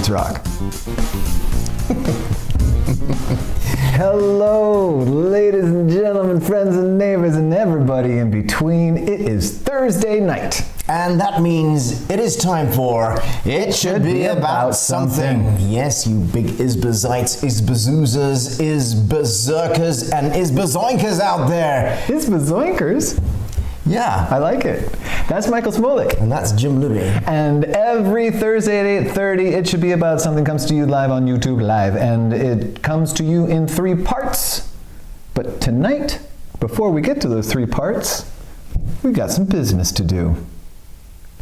Let's rock. Hello, ladies and gentlemen, friends and neighbors, and everybody in between. It is Thursday night. And that means it is time for It Should Be About Something. Yes, you big Isbazites, Isbazoozers, Isbazerkers, and Isbazoinkers out there. Isbazoinkers? Yeah. I like it. That's Michael Smolik. And that's Jim Libby. And every Thursday at 8:30, It Should Be About Something comes to you live on YouTube Live. And it comes to you in 3 parts. But tonight, before we get to those 3 parts, we've got some business to do.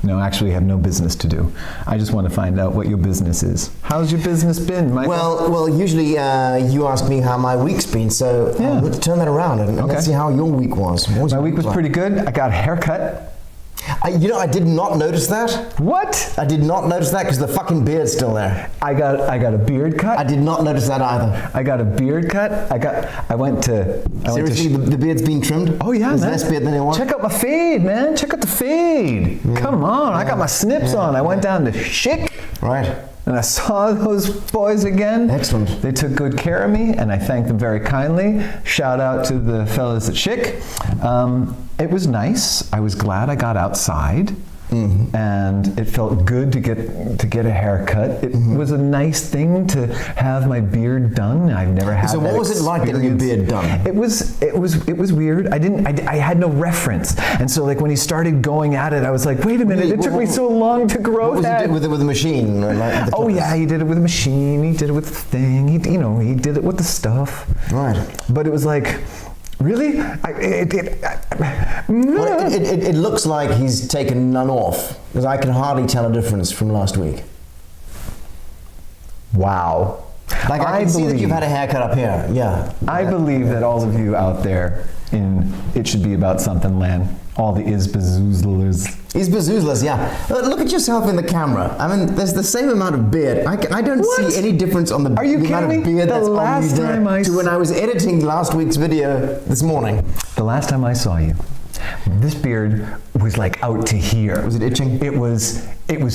No, actually, I have no business to do. I just want to find out what your business is. How's your business been, Michael? Well, usually you ask me how my week's been, so let's turn that around and let's see how your week was. My week was pretty good. I got a haircut. I did not notice that. What? I did not notice that because the fucking beard's still there. I got a beard cut. I did not notice that either. I got a beard cut. Seriously, the beard's been trimmed? Oh yeah, There's man. less beard than it was. Check out my fade, man. Check out the fade. Yeah. Come on, I got my snips on. I went down to Schick. Right. And I saw those boys again. Excellent. They took good care of me, and I thanked them very kindly. Shout out to the fellas at Schick. It was nice. I was glad I got outside, and it felt good to get a haircut. It was a nice thing to have my beard done. I've never had. So what was it like getting your beard done? It was weird. I had no reference, and so like when he started going at it, I was like, wait a minute! It took me so long to grow that. What was it with a machine? Like oh yeah, he did it with a machine. He did it with the thing. He did it with the stuff. Right. But it was like, really? It looks like he's taken none off, because I can hardly tell a difference from last week. Wow. Like I can see that you've had a haircut up here. Yeah. I believe that all of you out there in It Should Be About Something land, all the Isbazoozlers. Isbazoozlers, yeah. Look at yourself in the camera. I mean, there's the same amount of beard. I don't see any difference on the amount of beard that's on you there to when I was editing last week's video this morning. The last time I saw you, this beard was like out to here. Was it itching? It was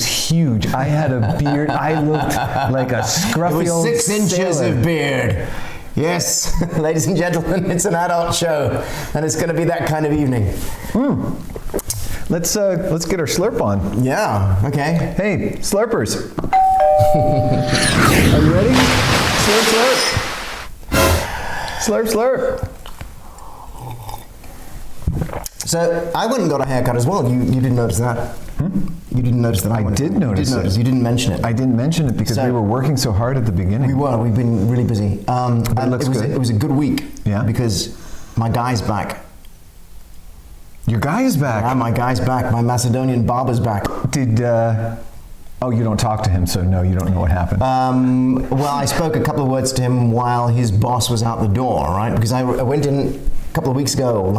huge. I had a beard. I looked like a scruffy old 6 inches sailor. of beard. Yes, ladies and gentlemen, it's an adult show, and it's going to be that kind of evening. Let's get our slurp on. Yeah. Okay. Hey, slurpers. Are you ready? Slurp, slurp. Slurp, slurp. So I went and got a haircut as well. You didn't notice that? You didn't notice that? I did notice it. You didn't mention it. I didn't mention it because we were working so hard at the beginning. We've been really busy. But it looks good. It was a good week. Yeah. Because my guy's back. Your guy is back? Yeah, my guy's back. My Macedonian barber's back. Oh, you don't talk to him, so no, you don't know what happened. Well, I spoke a couple of words to him while his boss was out the door, right? Because I went in a couple of weeks ago,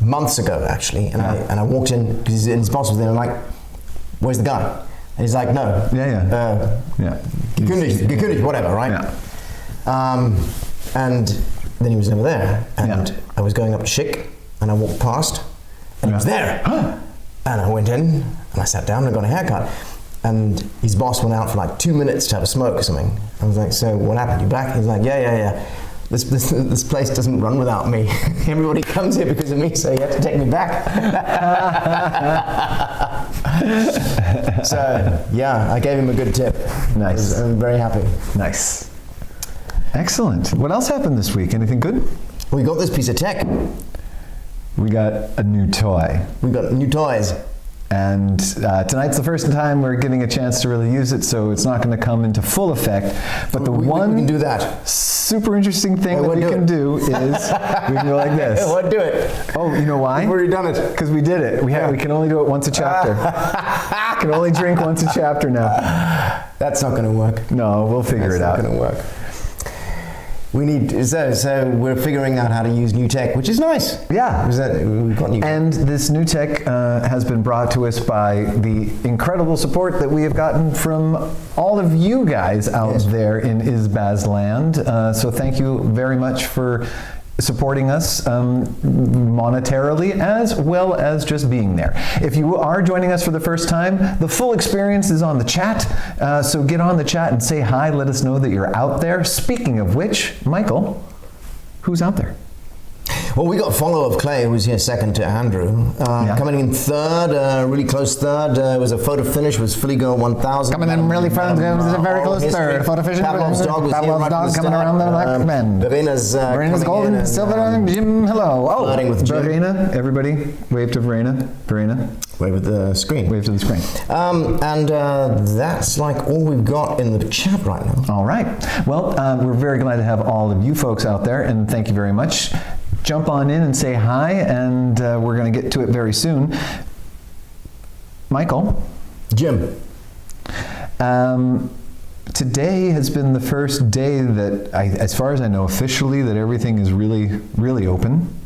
months ago actually, and I walked in because his boss was there, and I'm like, "Where's the guy?" And he's like, "No, Gekündigt, whatever, right?" Yeah. And then he was never there, and I was going up to Schick, and I walked past, and he was there, and I went in, and I sat down and got a haircut, and his boss went out for like 2 minutes to have a smoke or something. I was like, "So what happened? You back?" He's like, "Yeah. This place doesn't run without me. Everybody comes here because of me, so you have to take me back." So, yeah, I gave him a good tip. Nice. I'm very happy. Nice. Excellent. What else happened this week? Anything good? We got this piece of tech. We got a new toy. We got new toys. And tonight's the first time we're getting a chance to really use it, so it's not going to come into full effect. But we can do that. Super interesting thing that we can do is we can go like this. What? Do it. Oh, you know why? We've already done it. Because we did it. We can only do it once a chapter. Can only drink once a chapter now. That's not going to work. No, we'll figure it out. That's not going to work. We need, so we're figuring out how to use new tech, which is nice. Yeah. We've got new tech. And this new tech has been brought to us by the incredible support that we have gotten from all of you guys out there in Isbazland. So thank you very much for supporting us monetarily as well as just being there. If you are joining us for the first time, the full experience is on the chat. So get on the chat and say hi. Let us know that you're out there. Speaking of which, Michael, who's out there? Well, we got a follow of Clay, who was here second to Andrew. Coming in third, really close third. It was a photo finish, was Philly Girl 1000. Coming in really fast, it was a very close third. Photo finish. Pavlov's dog was here right dog from the coming start. around the left bend. Verena's golden, and, silver, Jim, hello. Oh, flirting with Jim. Verena, everybody, wave to Verena. Wave at the screen. Wave to the screen. And that's like all we've got in the chat right now. All right. Well, we're very glad to have all of you folks out there, and thank you very much. Jump on in and say hi, and we're going to get to it very soon. Michael. Jim. Today has been the first day that, as far as I know, officially, that everything is really, really open.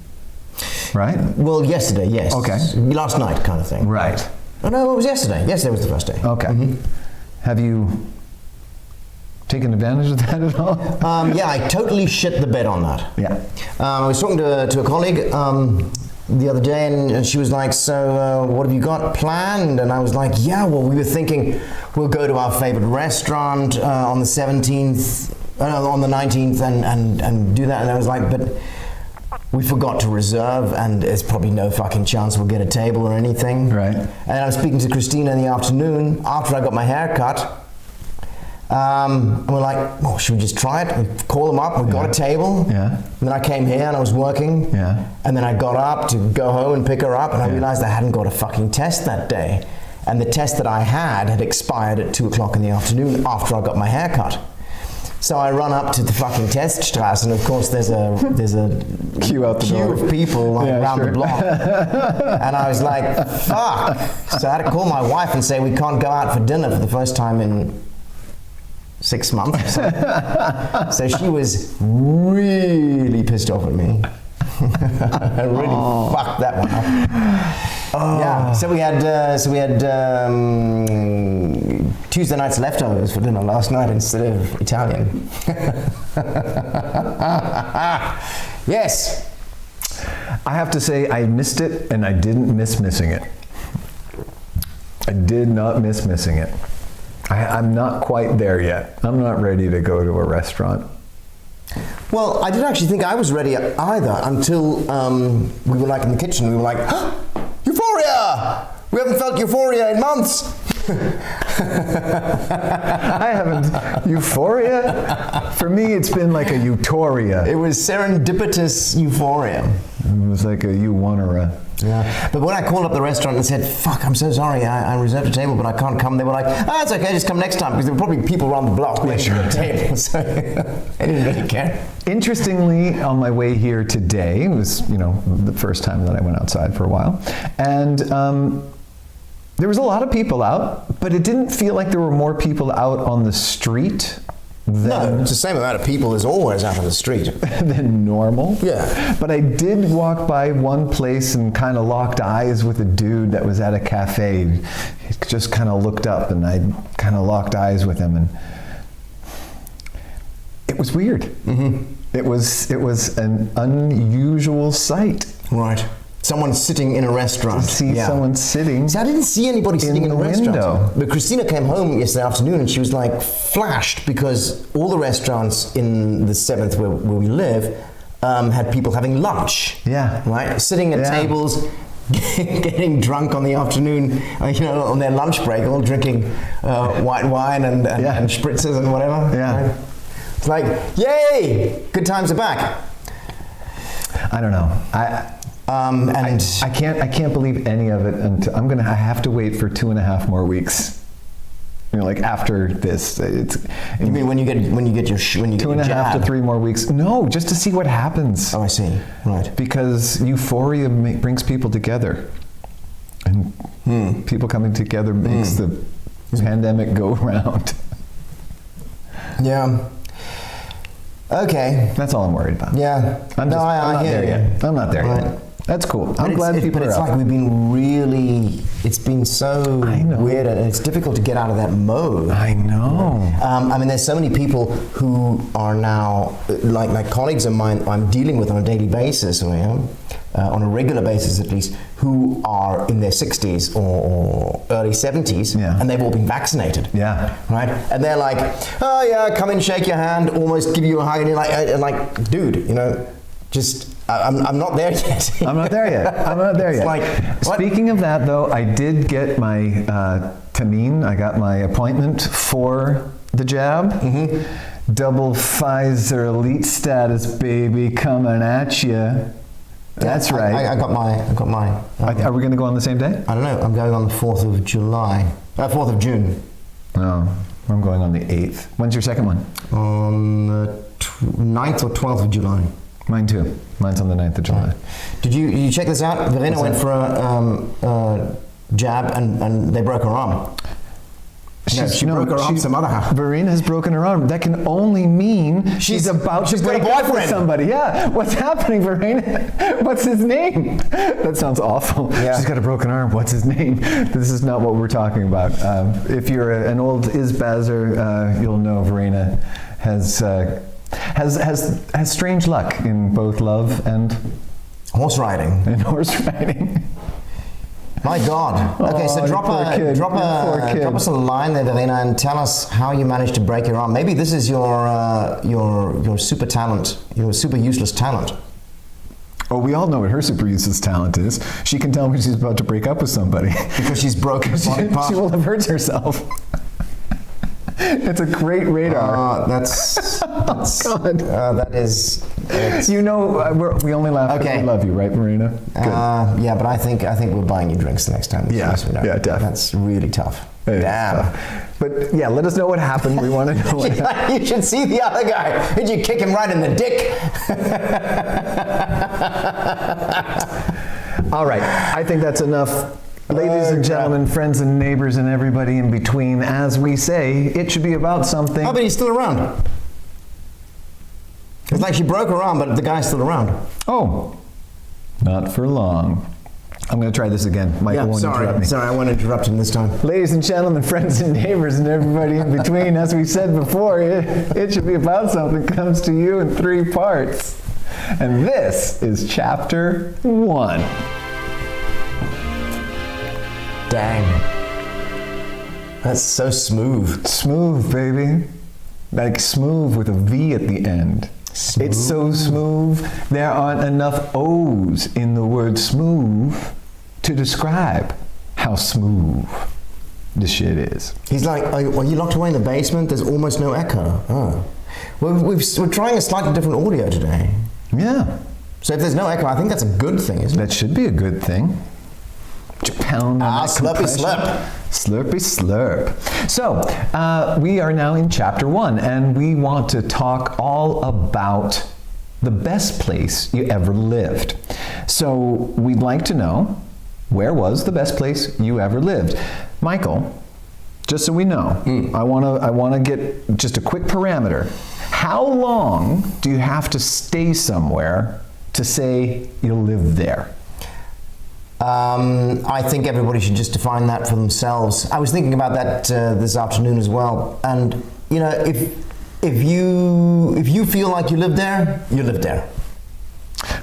Right? Well, yesterday, yes. Okay. Last night kind of thing. Right. Oh, no, it was yesterday. Yesterday was the first day. Okay. Mm-hmm. Have you taken advantage of that at all? Yeah, I totally shit the bed on that. Yeah. I was talking to a colleague the other day, and she was like, so what have you got planned? And I was like, yeah, well, we were thinking we'll go to our favorite restaurant on the 17th, on the 19th, and do that. And I was like, but we forgot to reserve, and there's probably no fucking chance we'll get a table or anything. Right. And I was speaking to Christina in the afternoon after I got my hair cut. And we're like, well, should we just try it? We call them up, we got a table. Yeah. And then I came here and I was working. Yeah. And then I got up to go home and pick her up, and I realized I hadn't got a fucking test that day. And the test that I had expired at 2 o'clock in the afternoon after I got my hair cut. So I run up to the fucking Teststrasse, and of course there's a queue out the door of people like around the block. And I was like, fuck. So I had to call my wife and say we can't go out for dinner for the first time in 6 months or so. So she was really pissed off at me. I really fucked that one up. Yeah. So we had Tuesday night's leftovers for dinner last night instead of Italian. Yes. I have to say I missed it, and I didn't miss missing it. I did not miss missing it. I'm not quite there yet. I'm not ready to go to a restaurant. Well, I didn't actually think I was ready either until we were like in the kitchen. We were like, huh, euphoria! We haven't felt euphoria in months. I haven't. Euphoria? For me, it's been like a euphoria. It was serendipitous euphoria. It was like a you wanna. Yeah. But when I called up the restaurant and said, fuck, I'm so sorry, I reserved a table, but I can't come, they were like, it's okay, just come next time, because there were probably people around the block waiting for a table, so they didn't really care. Interestingly, on my way here today, it was, the first time that I went outside for a while, and there was a lot of people out, but it didn't feel like there were more people out on the street No, it's the same amount of people as always out on the street. than normal. Yeah. But I did walk by one place and kind of locked eyes with a dude that was at a cafe. He just kind of looked up, and I kind of locked eyes with him, and it was weird. Mm-hmm. It was an unusual sight. Right. Someone sitting in a restaurant. To see someone sitting. See, I didn't see anybody sitting in a restaurant. Window. But Christina came home yesterday afternoon and she was like flashed because all the restaurants in the 7th where we live had people having lunch. Yeah. Right? Sitting at tables, getting drunk on the afternoon, on their lunch break, all drinking white wine and spritzers and whatever. Yeah. Right? It's like, yay! Good times are back. I don't know. I can't believe any of it until I have to wait for 2.5 more weeks. Like after this, You mean when you get your 2.5 to 3 more weeks? No, just to see what happens. Oh, I see. Right. Because euphoria brings people together, and people coming together makes the pandemic go round. Yeah. Okay. That's all I'm worried about. Yeah. I'm not there yet. I'm not there yet. That's cool. I'm glad people But are it's up. like we've been really, it's been so weird, and it's difficult to get out of that mode. I know. I mean, there's so many people who are now, like colleagues of mine I'm dealing with on a daily basis, or, on a regular basis at least, who are in their 60s or early 70s, and they've all been vaccinated. Yeah. Right? And they're like, oh yeah, come in, shake your hand, almost give you a hug, and you're like, dude, just... I'm not there yet. I'm not there yet. Like, speaking of that, though, I did get my Tamine. I got my appointment for the jab. Mm-hmm. Double Pfizer elite status, baby, coming at you. That's right. I got mine. Are we going to go on the same day? I don't know. I'm going on the 4th of July. 4th of June. No, I'm going on the 8th. When's your second one? On the 9th or 12th of July. Mine too. Mine's on the 9th of July. Did you check this out? Verena went for a jab and they broke her arm. She broke her arm somehow. Verena has broken her arm. That can only mean she's about to break up with somebody. Yeah. What's happening, Verena? What's his name? That sounds awful. Yeah. She's got a broken arm. What's his name? This is not what we're talking about. If you're an old Isbazer, you'll know Verena has strange luck in both love and horse riding. My God. Okay, so drop us a line there, Verena, and tell us how you managed to break your arm. Maybe this is your super talent, your super useless talent. Oh, we all know what her super useless talent is. She can tell when she's about to break up with somebody. Because she's broken her body part. She will have hurt herself. It's a great radar. That's God. That is. We only laugh because we love you, right, Marina? Yeah, but I think we're buying you drinks the next time. Yeah, definitely. That's really tough. Damn. Tough. But yeah, let us know what happened. We want to know what happened. You should see the other guy. Did you kick him right in the dick? All right, I think that's enough. Ladies and gentlemen, friends and neighbors and everybody in between, as we say, it should be about something. Oh, but he's still around. It's like she broke her arm, but the guy's still around. Oh, not for long. I'm going to try this again. Michael won't interrupt me. Sorry, I won't interrupt him this time. Ladies and gentlemen, friends and neighbors and everybody in between, as we said before, it should be about something comes to you in 3 parts. And this is chapter 1. Dang. That's so smooth. Smooth, baby. Like smooth with a V at the end. Smooth. It's so smooth, there aren't enough O's in the word smooth to describe how smooth this shit is. He's like, are you locked away in the basement? There's almost no echo. Oh. Well, we're trying a slightly different audio today. Yeah. So if there's no echo, I think that's a good thing, isn't it? That should be a good thing. Slurpy slurp. Slurpy slurp. So, we are now in chapter 1, and we want to talk all about the best place you ever lived. So, we'd like to know, where was the best place you ever lived? Michael, just so we know, I want to get just a quick parameter. How long do you have to stay somewhere to say you live there? I think everybody should just define that for themselves. I was thinking about that this afternoon as well. And if you feel like you live there, you live there.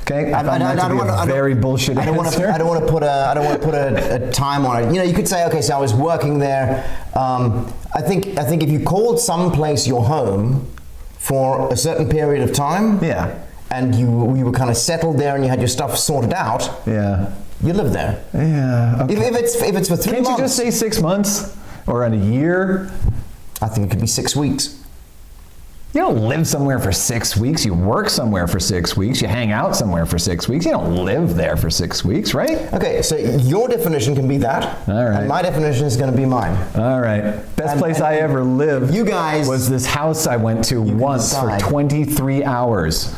Okay, I don't very bullshit answer. I don't want to put a time on it. You could say, okay, so I was working there. I think if you called some place your home for a certain period of time, and you were kind of settled there and you had your stuff sorted out, you live there. Yeah. Okay. If it's for 3 months. Can't you just say 6 months or in a year? I think it could be 6 weeks. You don't live somewhere for 6 weeks. You work somewhere for 6 weeks. You hang out somewhere for 6 weeks. You don't live there for 6 weeks, right? Okay, so your definition can be that. All right. And my definition is going to be mine. All right. Best place I ever lived you guys was this house I went to once for 23 hours.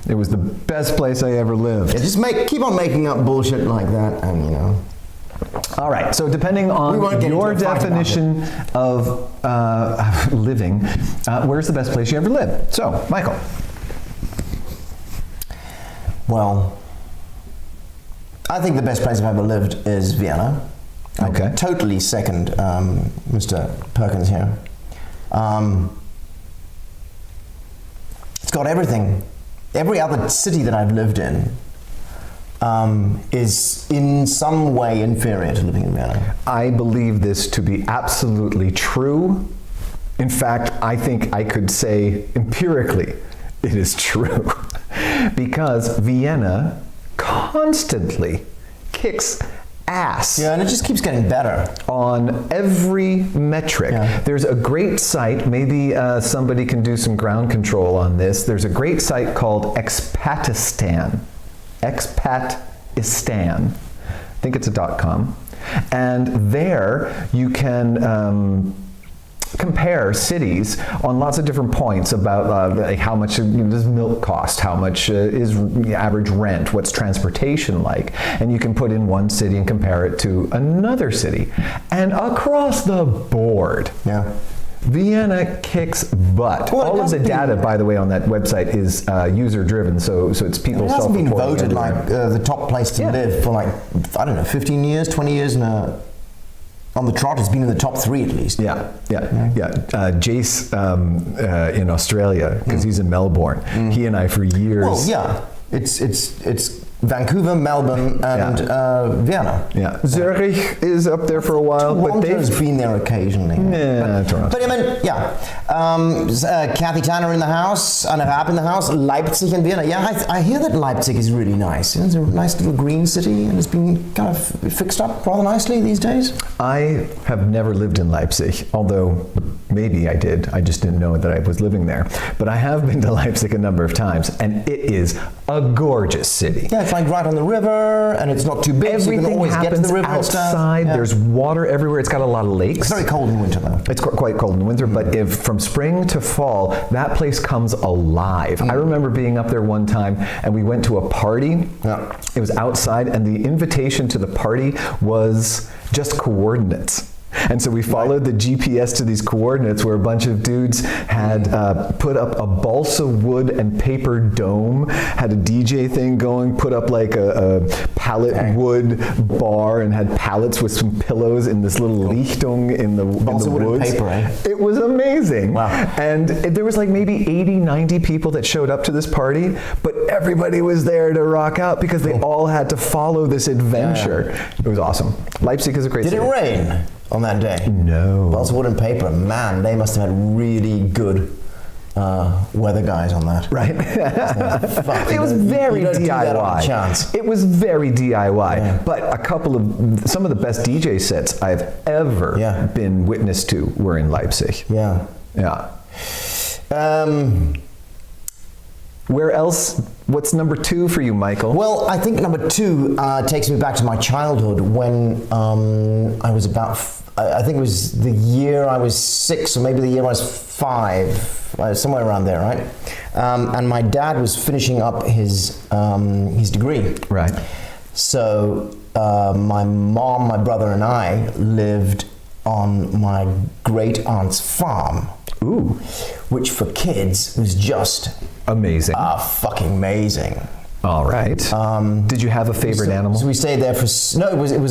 It was the best place I ever lived. Yeah, just keep on making up bullshit like that, and All right, so depending on your definition of living, where's the best place you ever lived? So, Michael. Well, I think the best place I've ever lived is Vienna. Okay. I totally second Mr. Perkins here. It's got everything. Every other city that I've lived in is in some way inferior to living in Vienna. I believe this to be absolutely true. In fact, I think I could say empirically it is true. Because Vienna constantly kicks ass. Yeah, and it just keeps getting better. On every metric. Yeah. There's a great site, maybe somebody can do some ground control on this. There's a great site called Expatistan. Expatistan. I think it's a .com. And there you can compare cities on lots of different points about like how much does milk cost, how much is the average rent, what's transportation like, and you can put in one city and compare it to another city. And across the board, Vienna kicks butt. Well, all of the data, by the way, on that website is user-driven, so it's people It hasn't been self-reporting. voted like the top place to live for like, I don't know, 15 years, 20 years on the trot. It's been in the top 3 at least. Jace in Australia, because he's in Melbourne, he and I for years. Well, yeah, it's Vancouver, Melbourne, and Vienna. Yeah, Zurich is up there for a while, but Toronto's been there occasionally. Toronto. But I mean, Kathy Tanner in the house, Anna Raab in the house, Leipzig and Vienna. Yeah, I hear that Leipzig is really nice. It's a nice little green city, and it's been kind of fixed up rather nicely these days. I have never lived in Leipzig, although maybe I did. I just didn't know that I was living there. But I have been to Leipzig a number of times, and it is a gorgeous city. Yeah, it's like right on the river, and it's not too big, Everything so you can always get to the river outside. And stuff. There's water everywhere. It's got a lot of lakes. It's very cold in winter, though. It's quite cold in winter, but if from spring to fall, that place comes alive. I remember being up there one time, and we went to a party. Yeah. It was outside, and the invitation to the party was just coordinates. And so we followed the GPS to these coordinates where a bunch of dudes had put up a balsa wood and paper dome, had a DJ thing going, put up like a pallet wood bar and had pallets with some pillows in this little Lichtung in the Balsa wood and woods. paper, eh? It was amazing. Wow. And there was like maybe 80, 90 people that showed up to this party, but everybody was there to rock out because they all had to follow this adventure. It was awesome. Leipzig is a great city. Did it rain on that day? No. Balsa wood and paper, man, they must have had really good weather guys on that. Right. It was very you don't do DIY. that on a chance. It was very DIY. But some of the best DJ sets I've ever been witness to were in Leipzig. Yeah. Yeah. Where else? What's number 2 for you, Michael? Well, I think number 2 takes me back to my childhood when I was about, I think it was the year I was 6 or maybe the year I was 5, somewhere around there, right? And my dad was finishing up his degree. Right. So my mom, my brother, and I lived on my great aunt's farm. Ooh. Which for kids was just amazing. Fucking amazing. All right. Did you have a favorite animal? So we stayed there for it was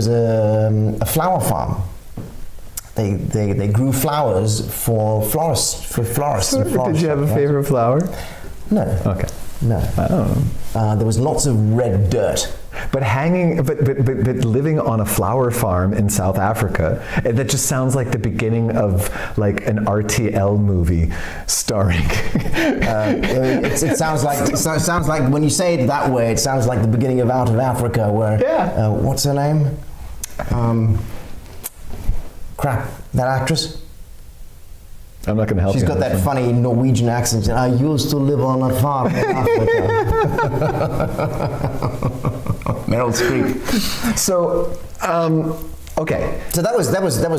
a flower farm. They grew flowers for florists. Did you have a favorite flower? No. Okay. No. Oh. There was lots of red dirt. But living on a flower farm in South Africa, that just sounds like the beginning of like an RTL movie starring. It sounds like when you say it that way, it sounds like the beginning of Out of Africa, where what's her name? That actress. I'm not going to help you. She's got that funny Norwegian accent. I used to live on a farm in Africa. Meryl Streep. So, okay. So that was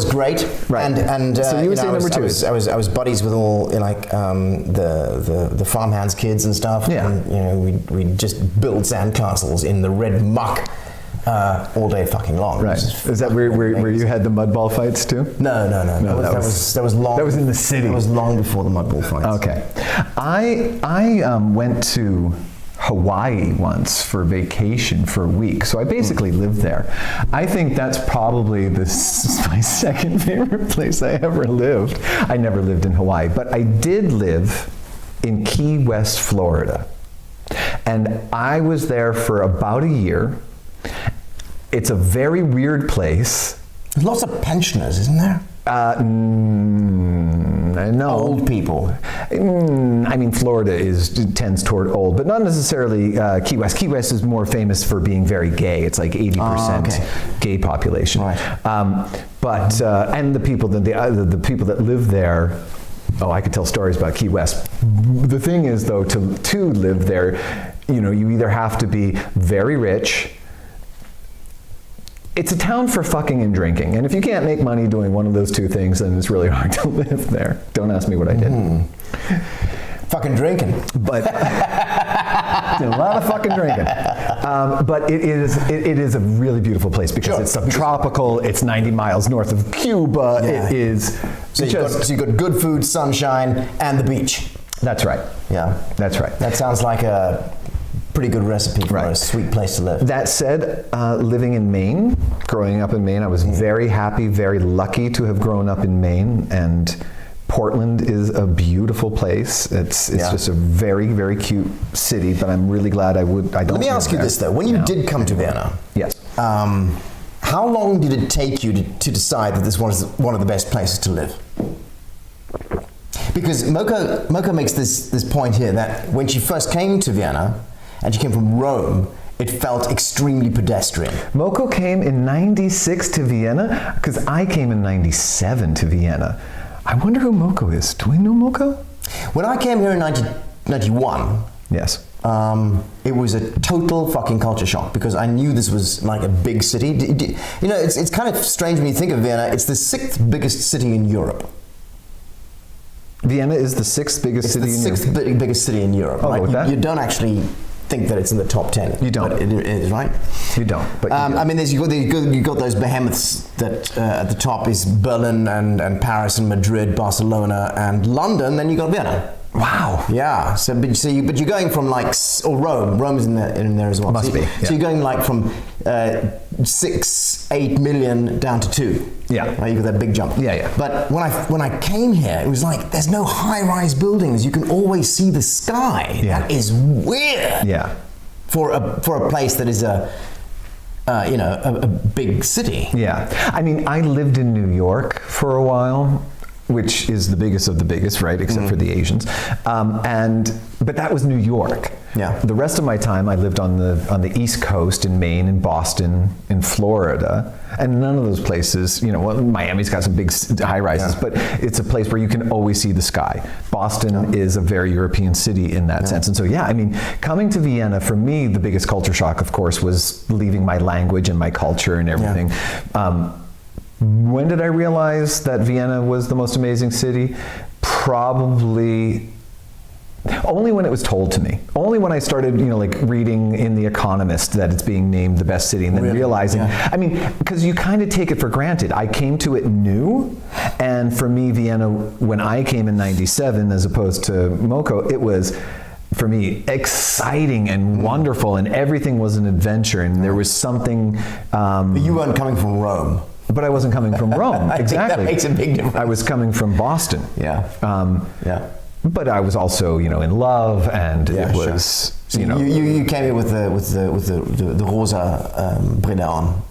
great. Right. And so you would say number 2. I was buddies with all the farmhands kids and stuff. Yeah. And we just build sandcastles in the red muck. All day fucking long. Right. Is that where you had the mud ball fights too? No. That was long. That was in the city. That was long before the mud ball fights. Okay. I went to Hawaii once for vacation for a week. So I basically lived there. I think that's probably my second favorite place I ever lived. I never lived in Hawaii, but I did live in Key West, Florida. And I was there for about a year. It's a very weird place. There's lots of pensioners, isn't there? No. Old people. I mean, Florida tends toward old, but not necessarily Key West. Key West is more famous for being very gay. It's like 80% gay population. Right. And the people that live there. Oh, I could tell stories about Key West. The thing is, though, to live there, you either have to be very rich. It's a town for fucking and drinking. And if you can't make money doing one of those two things, then it's really hard to live there. Don't ask me what I did. Fucking drinking. But a lot of fucking drinking. But it is a really beautiful place because it's subtropical. It's 90 miles north of Cuba. Yeah. It is. So you've got good food, sunshine, and the beach. That's right. Yeah. That's right. That sounds like a pretty good recipe for a sweet place to live. That said, living in Maine, growing up in Maine, I was very happy, very lucky to have grown up in Maine, and Portland is a beautiful place. It's just a very, very cute city, but I'm really glad I don't. Let me ask you this though: when you did come to Vienna, yes, how long did it take you to decide that this was one of the best places to live? Because Moko makes this point here that when she first came to Vienna, and she came from Rome, it felt extremely pedestrian. Moko came in '96 to Vienna, because I came in '97 to Vienna. I wonder who Moko is. Do we know Moko? When I came here in 1991, yes, it was a total fucking culture shock because I knew this was like a big city. It's kind of strange when you think of Vienna. It's the 6th biggest city in Europe. Vienna is the 6th biggest city in Europe. It's the 6th biggest city in Europe. Oh, right? You don't actually think that it's in the top 10. You don't. But it is, right? You don't. But you do. I mean, you've got those behemoths that at the top is Berlin and Paris and Madrid, Barcelona and London. Then you got Vienna. Wow. Yeah. But you're going from Rome. Rome is in there as well. Must be. Yeah. So you're going like from 6-8 million down to 2. Yeah. Right. You got that big jump. Yeah, yeah. But when I came here, it was like there's no high-rise buildings. You can always see the sky. Yeah. That is weird. Yeah. For a place that is a big city. Yeah. I mean, I lived in New York for a while, which is the biggest of the biggest, right? Except for the Asians. But that was New York. Yeah. The rest of my time, I lived on the East Coast in Maine, in Boston, in Florida, and none of those places, Miami's got some big high rises, but it's a place where you can always see the sky. Boston is a very European city in that sense. And so, coming to Vienna, for me, the biggest culture shock, of course, was leaving my language and my culture and everything. Yeah. When did I realize that Vienna was the most amazing city? Probably only when it was told to me. Only when I started, reading in The Economist that it's being named the best city, and then realizing, I mean, because you kind of take it for granted. I came to it new, and for me, Vienna, when I came in '97, as opposed to Moko, it was, for me, exciting and wonderful, and everything was an adventure, and there was something. But you weren't coming from Rome. But I wasn't coming from Rome. Exactly. That makes a big difference. I was coming from Boston. Yeah. But I was also, in love, and it was, So you came here with the rosa brille on.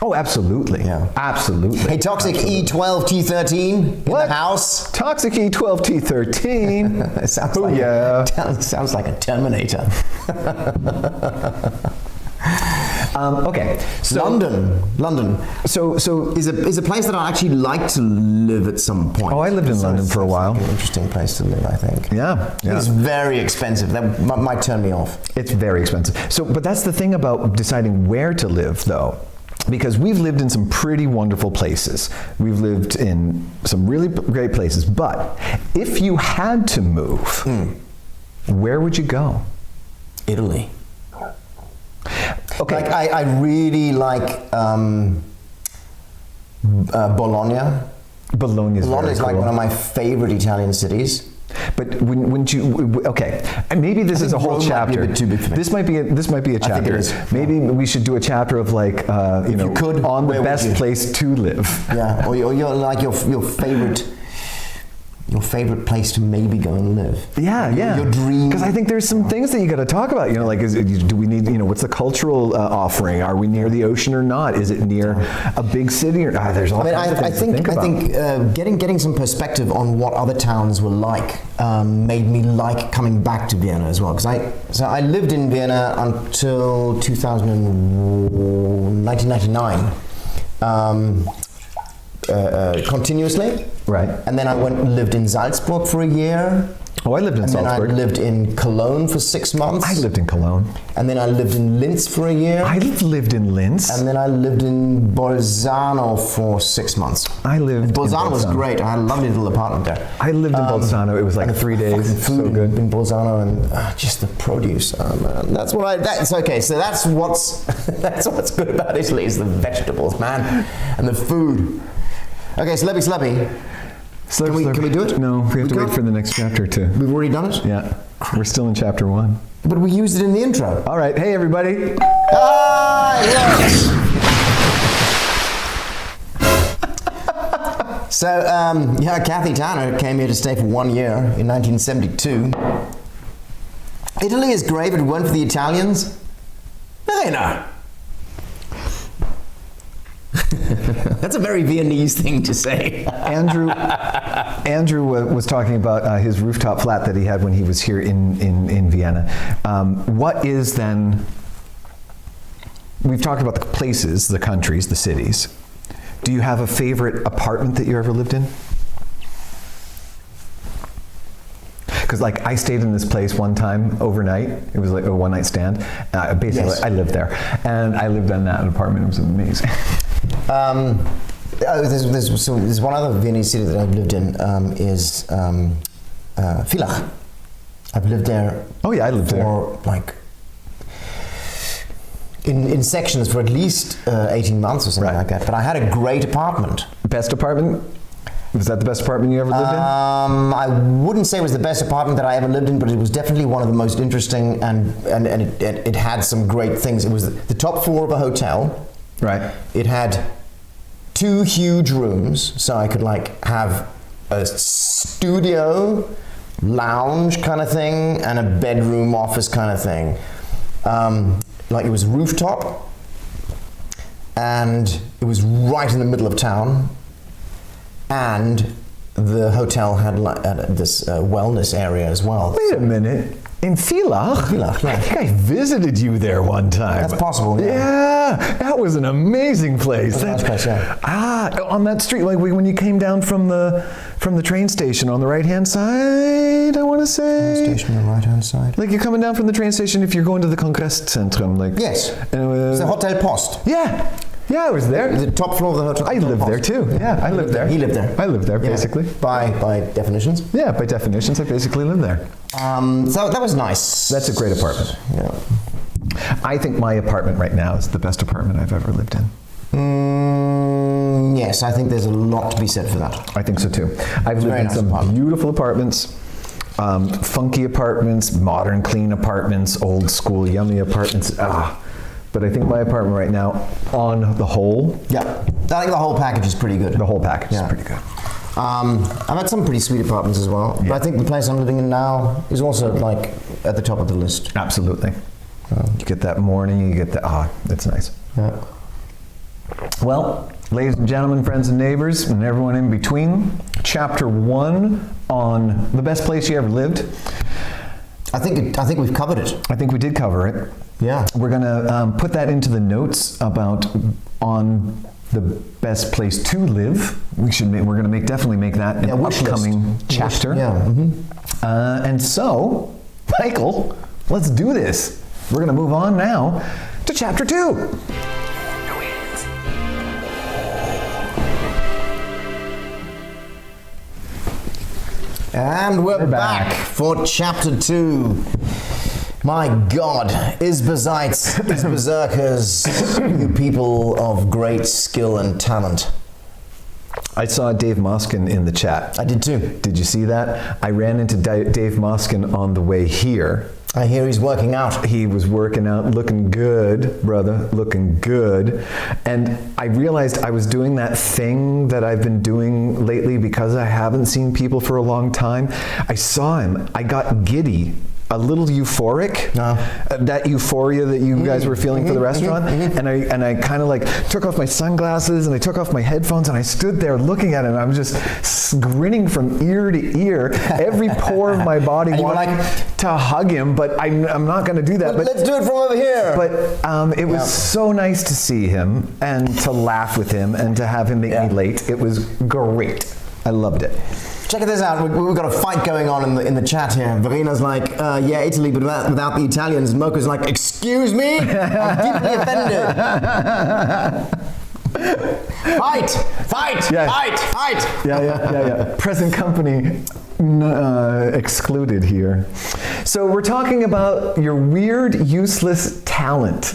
Oh, absolutely. Yeah. Absolutely. Hey, Toxic E12T13 in the house. Toxic E12T13. It sounds like a Terminator. Okay, so London. So is a place that I'd actually like to live at some point. Oh, I lived in London for a while. Like an interesting place to live, I think. Yeah. It's very expensive. That might turn me off. It's very expensive. But that's the thing about deciding where to live, though. Because we've lived in some pretty wonderful places. We've lived in some really great places. But if you had to move, where would you go? Italy. Okay. Like I really like Bologna. Bologna is very like cool. one of my favorite Italian cities. But wouldn't you? Okay, and maybe this is a whole Rome might be a chapter. bit too big for me. This might be a chapter. think it is. Maybe we should do a chapter of like you could, on the where would best you? place to live. Yeah, or your favorite place to maybe go and live. Yeah. Your dream. Because I think there's some things that you got to talk about. Like, do we need? What's the cultural offering? Are we near the ocean or not? Is it near a big city or? There's all kinds of things to think about. I think getting some perspective on what other towns were like made me like coming back to Vienna as well. Because I lived in Vienna until 1999. Continuously. Right. And then I went and lived in Salzburg for a year. Oh, I lived in Salzburg. And then I lived in Cologne for 6 months. I lived in Cologne. And then I lived in Linz for a year. I lived in Linz. And then I lived in Bolzano for 6 months. I lived in Bolzano was great. I had a lovely little apartment there. I lived in Bolzano. It was like 3 days. Food So good. in Bolzano and just the produce. Oh man, that's okay. So that's what's good about Italy is the vegetables, man, and the food. Okay, Slurpy. Can we do it? No, we have to wait for the next chapter too. We've already done it? Yeah, we're still in chapter 1. But we used it in the intro. All right, hey everybody. Yes! So, Kathy Tanner came here to stay for 1 year in 1972. Italy is great, but it weren't for the Italians. Verena. That's a very Viennese thing to say. Andrew was talking about his rooftop flat that he had when he was here in Vienna. What is then? We've talked about the places, the countries, the cities. Do you have a favorite apartment that you ever lived in? Because like I stayed in this place one time overnight. It was like a one-night stand. Basically, yes. I lived there, and I lived in that apartment. It was amazing. There's one other Viennese city that I've lived in is Villach. I've lived there. Oh yeah, I lived there. Like in sections for at least 18 months or something like that. But I had a great apartment. Best apartment? Was that the best apartment you ever lived in? I wouldn't say it was the best apartment that I ever lived in, but it was definitely one of the most interesting, and it had some great things. It was the top floor of a hotel. Right. It had 2 huge rooms, so I could like have a studio, lounge kind of thing, and a bedroom office kind of thing. Like it was rooftop, and it was right in the middle of town. And the hotel had this wellness area as well. Wait a minute. In Villach? Villach, yeah. I think I visited you there one time. That's possible, yeah. Yeah, that was an amazing place. That's a nice place, yeah. On that street, like when you came down from the train station on the right-hand side, I want to say. Train station on the right-hand side. Like you're coming down from the train station if you're going to the Kongresszentrum. Like, yes. It's the Hotel Post. Yeah. Yeah, I was there. The top floor of the hotel. I lived there too. Yeah, I lived there. He lived there. I lived there, basically. By definitions. Yeah, by definitions, I basically lived there. So that was nice. That's a great apartment. Yeah. I think my apartment right now is the best apartment I've ever lived in. Yes, I think there's a lot to be said for that. I think so too. I've lived in some beautiful apartments, funky apartments, modern clean apartments, old school yummy apartments. But I think my apartment right now, on the whole... Yeah, I think the whole package is pretty good. The whole package is pretty good. I've had some pretty sweet apartments as well, but I think the place I'm living in now is also like at the top of the list. Absolutely. You get that morning, you get the, it's nice. Yeah. Well, ladies and gentlemen, friends and neighbors, and everyone in between, chapter 1 on the best place you ever lived. I think we've covered it. I think we did cover it. Yeah. We're going to put that into the notes about on the best place to live. We're going to definitely make that an upcoming chapter. Yeah. Mm-hmm. And so, Michael, let's do this. We're going to move on now to chapter 2. And we're back for chapter 2. My God, Isberzites, Isberserkers, you people of great skill and talent. I saw Dave Moskin in the chat. I did too. Did you see that? I ran into Dave Moskin on the way here. I hear he's working out. He was working out, looking good, brother, looking good. And I realized I was doing that thing that I've been doing lately because I haven't seen people for a long time. I saw him. I got giddy, a little euphoric. That euphoria that you guys were feeling for the restaurant. And I kind of like took off my sunglasses and I took off my headphones and I stood there looking at him. I was just grinning from ear to ear. Every pore of my body wanted to hug him, but I'm not going to do that. But let's do it from over here. But it was so nice to see him and to laugh with him and to have him make me late. It was great. I loved it. Check this out. We've got a fight going on in the chat here. Verina's like, yeah, Italy, but without the Italians. Mocha's like, excuse me? I'm deeply offended. Fight! Yeah. Present company excluded here. So we're talking about your weird, useless talent.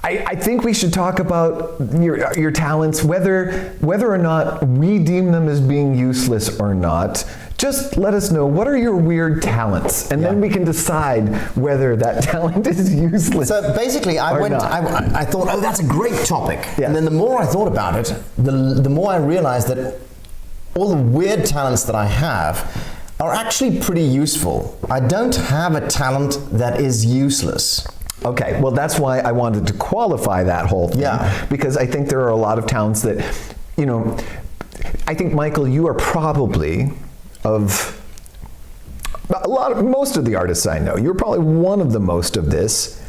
I think we should talk about your talents, whether or not we deem them as being useless or not. Just let us know, what are your weird talents? And then we can decide whether that talent is useless. So basically, I thought, oh, that's a great topic. Yeah. And then the more I thought about it, the more I realized that all the weird talents that I have are actually pretty useful. I don't have a talent that is useless. Okay, well, that's why I wanted to qualify that whole thing. Yeah. Because I think there are a lot of talents that, I think, Michael, you are probably, of most of the artists I know, you're probably one of the most of this,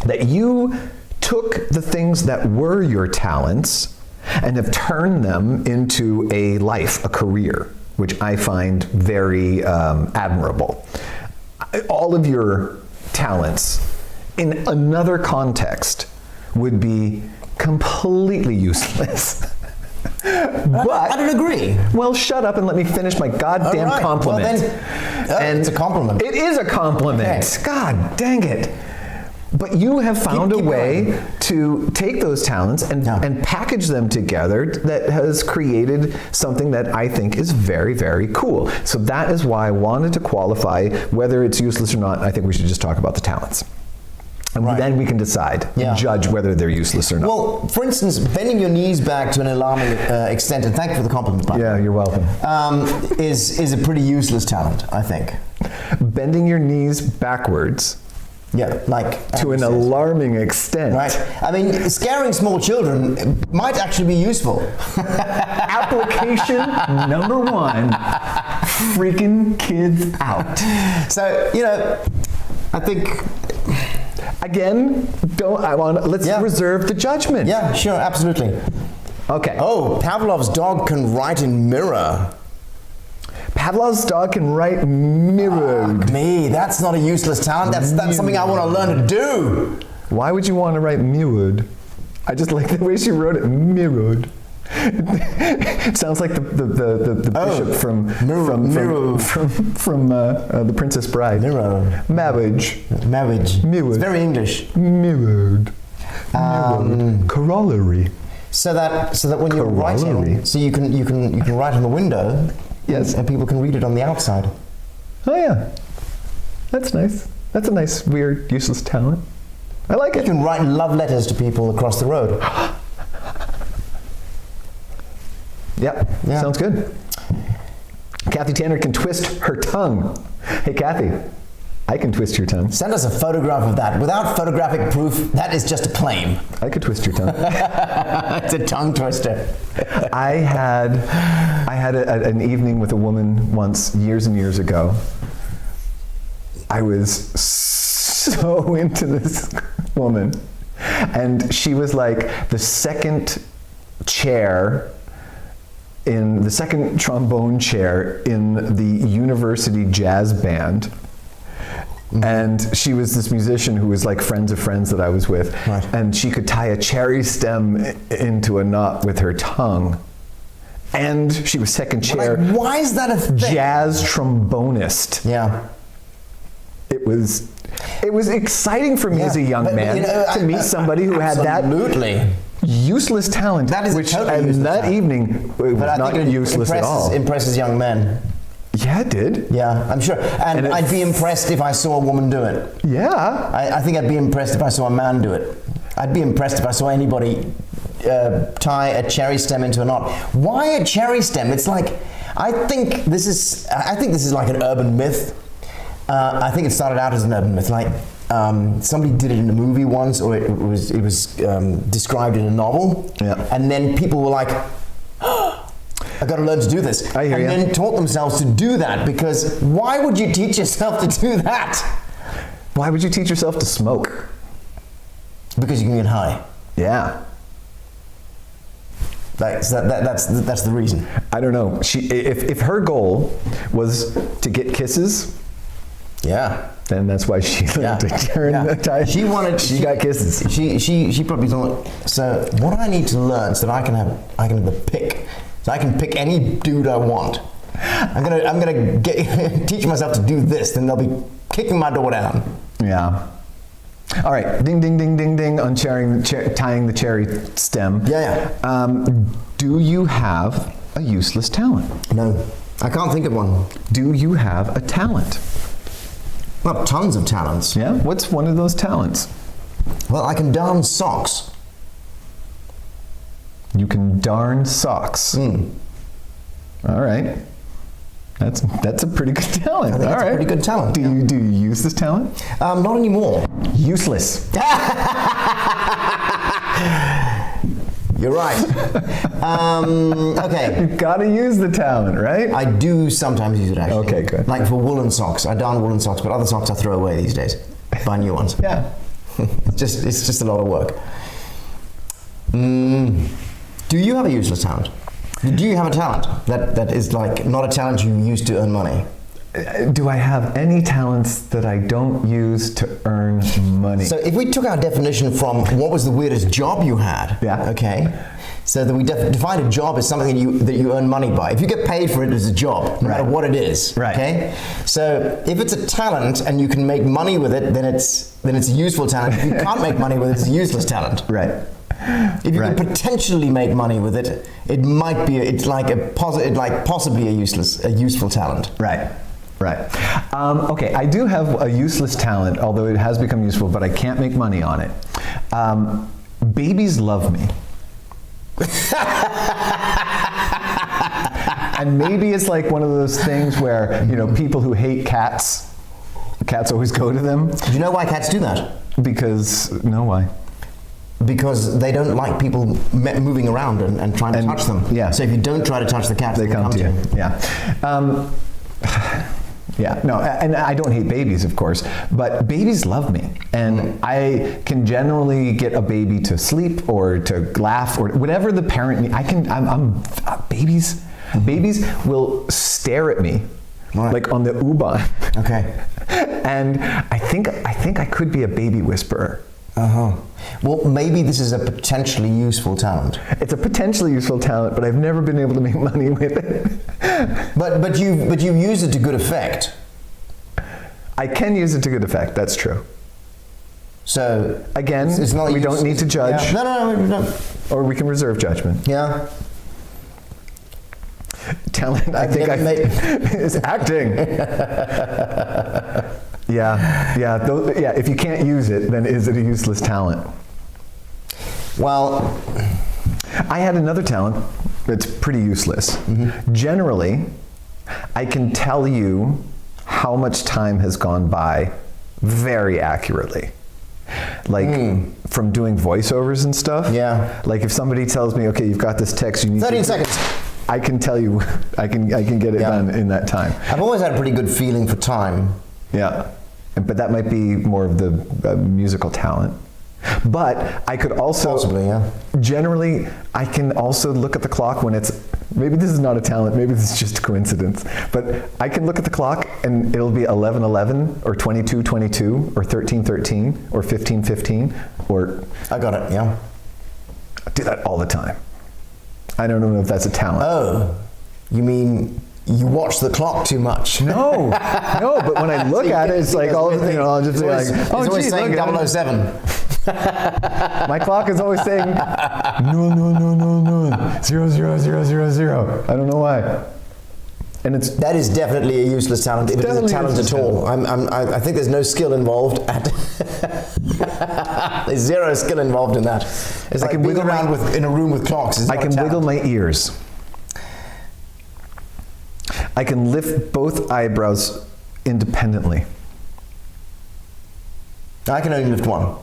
that you took the things that were your talents and have turned them into a life, a career, which I find very admirable. All of your talents in another context would be completely useless. But I don't agree. Well, shut up and let me finish my goddamn compliment. Well, then, it's a compliment. It is a compliment. Okay. God dang it. But you have found a way to take those talents and package them together that has created something that I think is very, very cool. So that is why I wanted to qualify whether it's useless or not. I think we should just talk about the talents. And then we can decide and judge whether they're useless or not. Well, for instance, bending your knees back to an alarming extent, and thank you for the compliment, by the way. Yeah, you're welcome. Is a pretty useless talent, I think. Bending your knees backwards. Yeah, like to an alarming extent. Right. I mean, scaring small children might actually be useful. Application number 1, freaking kids out. So, I think... Again, let's reserve the judgment. Yeah, sure, absolutely. Okay. Oh, Pavlov's dog can write in mirror. Pavlov's dog can write mirrored. Me, that's not a useless talent. That's something I want to learn to do. Why would you want to write mirrored? I just like the way she wrote it, mirrored. It sounds like the bishop from The Princess Bride. Marriage. It's very English. Mirrored. Corollary. So that when you're writing, so you can write on the window. Yes. And people can read it on the outside. Oh yeah. That's nice. That's a nice, weird, useless talent. I like it. You can write love letters to people across the road. Yep, sounds good. Kathy Tanner can twist her tongue. Hey, Kathy, I can twist your tongue. Send us a photograph of that. Without photographic proof, that is just a claim. I could twist your tongue. It's a tongue twister. I had an evening with a woman once, years and years ago. I was so into this woman. And she was like the second trombone chair in the university jazz band. And she was this musician who was like friends of friends that I was with. Right. And she could tie a cherry stem into a knot with her tongue. And she was second chair. Like, why is that a thing? Jazz trombonist. Yeah. It was exciting for me as a young man to meet somebody who had that. Absolutely. Useless talent. That is which, totally and useless that talent. evening, it was But I not think it useless at all. impresses young men. Yeah, it did. Yeah, I'm sure. And I'd be impressed if I saw a woman do it. Yeah. I think I'd be impressed if I saw a man do it. I'd be impressed if I saw anybody tie a cherry stem into a knot. Why a cherry stem? It's like, I think this is like an urban myth. I think it started out as an urban myth. Like somebody did it in a movie once, or it was described in a novel. Yeah. And then people were like, I got to learn to do this. I hear and you. then taught themselves to do that, because why would you teach yourself to do that? Why would you teach yourself to smoke? Because you can get high. Yeah. That's the reason. I don't know. If her goal was to get kisses, Yeah. then that's why she learned to turn the tie. She got kisses. She probably thought, so what do I need to learn so that I can have a pick, so I can pick any dude I want. I'm gonna teach myself to do this, then they'll be kicking my door down. Yeah. All right. Ding, ding, ding, ding, ding on tying the cherry stem. Yeah. Do you have a useless talent? No, I can't think of one. Do you have a talent? Well, tons of talents. Yeah. What's one of those talents? Well, I can darn socks. You can darn socks. All right. That's a pretty good talent. I think that's a pretty good talent. Do you use this talent? Not anymore. Useless. You're right. Okay. You've got to use the talent, right? I do sometimes use it, actually. Okay, good. Like for woolen socks. I darn woolen socks, but other socks I throw away these days. Buy new ones. Yeah. It's just a lot of work. Do you have a useless talent? Do you have a talent that is like not a talent you use to earn money? Do I have any talents that I don't use to earn money? So if we took our definition from what was the weirdest job you had, Yeah. okay, so that we defined a job as something that you earn money by. If you get paid for it as a job, no matter what it is, Right. okay? So if it's a talent and you can make money with it, then it's a useful talent. If you can't make money with it, it's a useless talent. Right. If you can potentially make money with it, it might be possibly a useful talent. Right. Right. Okay, I do have a useless talent, although it has become useful, but I can't make money on it. Babies love me. And maybe it's like one of those things where, people who hate cats always go to them. Do you know why cats do that? Why? Because they don't like people moving around and trying to touch them. Yeah. So if you don't try to touch the cats, They come to you. Yeah. Yeah, no, and I don't hate babies, of course, but babies love me, and I can generally get a baby to sleep or to laugh or whatever the parent needs. Babies will stare at me, like on the U-Bahn. Okay. And I think I could be a baby whisperer. Well, maybe this is a potentially useful talent. It's a potentially useful talent, but I've never been able to make money with it. But you use it to good effect. I can use it to good effect. That's true. So again, it's not we don't need to judge. Yeah. No. Or we can reserve judgment. Yeah. Talent, is acting. Yeah. If you can't use it, then is it a useless talent? Well, I had another talent that's pretty useless. Generally, I can tell you how much time has gone by very accurately. Like from doing voiceovers and stuff. Yeah. Like if somebody tells me, okay, you've got this text, you need 13 seconds. I can tell you, I can get it done in that time. I've always had a pretty good feeling for time. Yeah, but that might be more of the musical talent. But I could also Possibly, yeah. Generally, I can also look at the clock when it's. Maybe this is not a talent. Maybe this is just a coincidence. But I can look at the clock and it'll be 11:11 or 22:22 or 13:13 or 15:15 or. I got it. Yeah. I do that all the time. I don't know if that's a talent. Oh, you mean you watch the clock too much? No, but when I look at it, it's like I'll just be like, oh, geez, saying look, 007. My clock is always saying, no, 0, 0, 0, 0, 0. I don't know why. And that is definitely a useless talent, if it is a talent at all. I think there's no skill involved. There's zero skill involved in that. It's like being around in a room with clocks. I can wiggle my ears. I can lift both eyebrows independently. I can only lift one.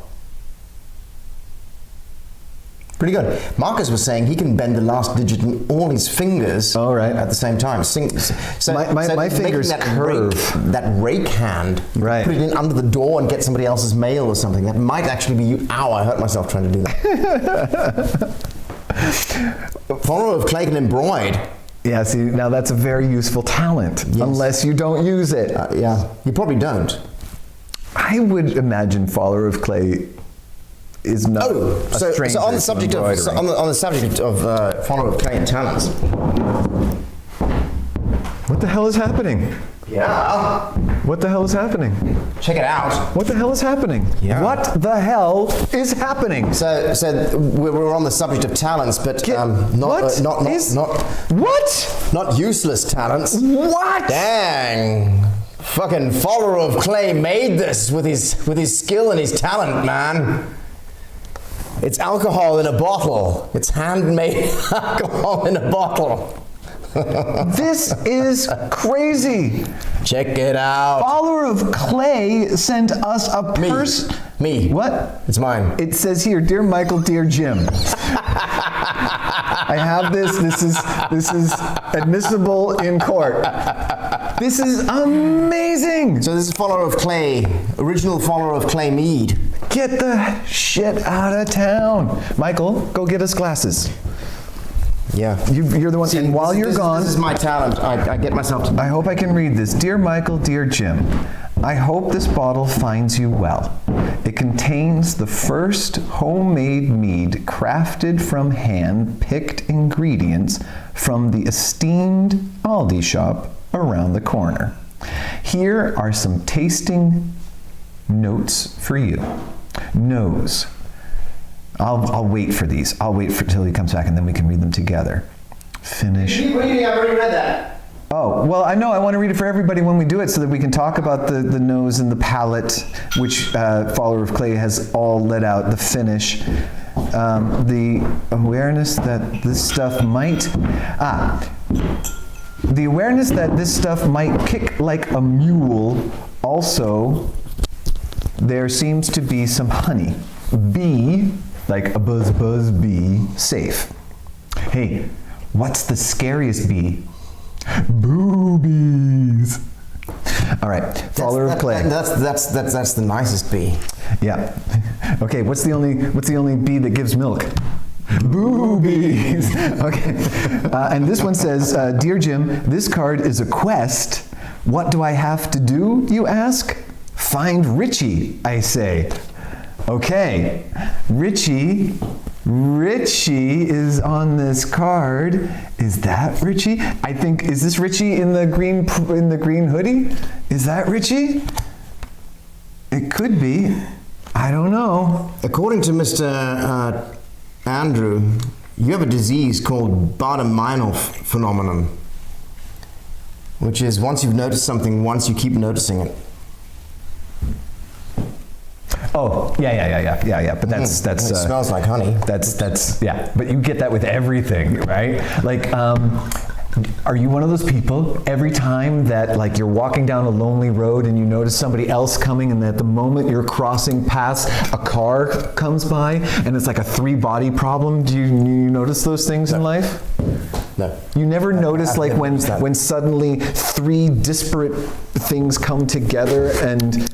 Pretty good. Marcus was saying he can bend the last digit in all his fingers at the same time. So my fingers curve. That rake hand, you put it in under the door and get somebody else's mail or something. That might actually be you. Ow, I hurt myself trying to do that. Follower of clay can embroid. Yeah, see, now that's a very useful talent, unless you don't use it. Yeah, you probably don't. I would imagine follower of clay is not so on the subject of follower of clay and talents. What the hell is happening? Yeah. What the hell is happening? Check it out. What the hell is happening? Yeah. What the hell is happening? So we're on the subject of talents, but not useless talents. What? Dang. Fucking follower of clay made this with his skill and his talent, man. It's alcohol in a bottle. It's handmade alcohol in a bottle. This is crazy. Check it out. Follower of clay sent us a person. Me. What? It's mine. It says here, dear Michael, dear Jim. I have this. This is admissible in court. This is amazing. So this is follower of clay, original follower of clay mead. Get the shit out of town. Michael, go get us glasses. Yeah. You're the one. See, and while you're gone. This is my talent. I get myself to. I hope I can read this. Dear Michael, dear Jim, I hope this bottle finds you well. It contains the first homemade mead crafted from hand-picked ingredients from the esteemed Aldi shop around the corner. Here are some tasting notes for you. Nose. I'll wait for these. I'll wait till he comes back and then we can read them together. Finish. Keep reading, I've already read that. Oh, well, I know. I want to read it for everybody when we do it so that we can talk about the nose and the palate, which follower of clay has all let out. The finish. The awareness that this stuff might... The awareness that this stuff might kick like a mule. Also, there seems to be some honey. Be, like a buzz bee, safe. Hey, what's the scariest bee? Boobies. All right, follower of clay. That's the nicest bee. Yeah. Okay, what's the only bee that gives milk? Boobies. Okay. And this one says, Dear Jim, this card is a quest. What do I have to do, you ask? Find Richie, I say. Okay. Richie is on this card. Is that Richie? I think, is this Richie in the green hoodie? Is that Richie? It could be. I don't know. According to Mr. Andrew, you have a disease called Bardet-Meinhof phenomenon, which is once you've noticed something once, you keep noticing it. Oh, yeah. But that's it smells like honey. That's yeah. But you get that with everything, right? Like, are you one of those people every time that like you're walking down a lonely road and you notice somebody else coming, and at the moment you're crossing past, a car comes by, and it's like a three-body problem? Do you notice those things in life? No. You never notice like when suddenly three disparate things come together and.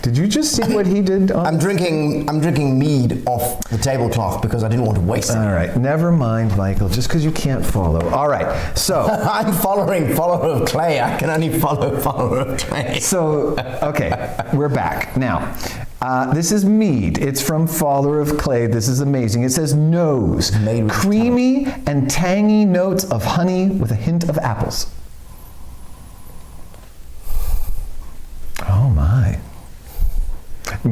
Did you just see what he did? I'm drinking mead off the tablecloth because I didn't want to waste it. All right, never mind, Michael. Just because you can't follow. All right, so I'm following follower of clay. I can only follow follower of clay. So okay, we're back now. This is mead. It's from follower of clay. This is amazing. It says nose, creamy and tangy notes of honey with a hint of apples.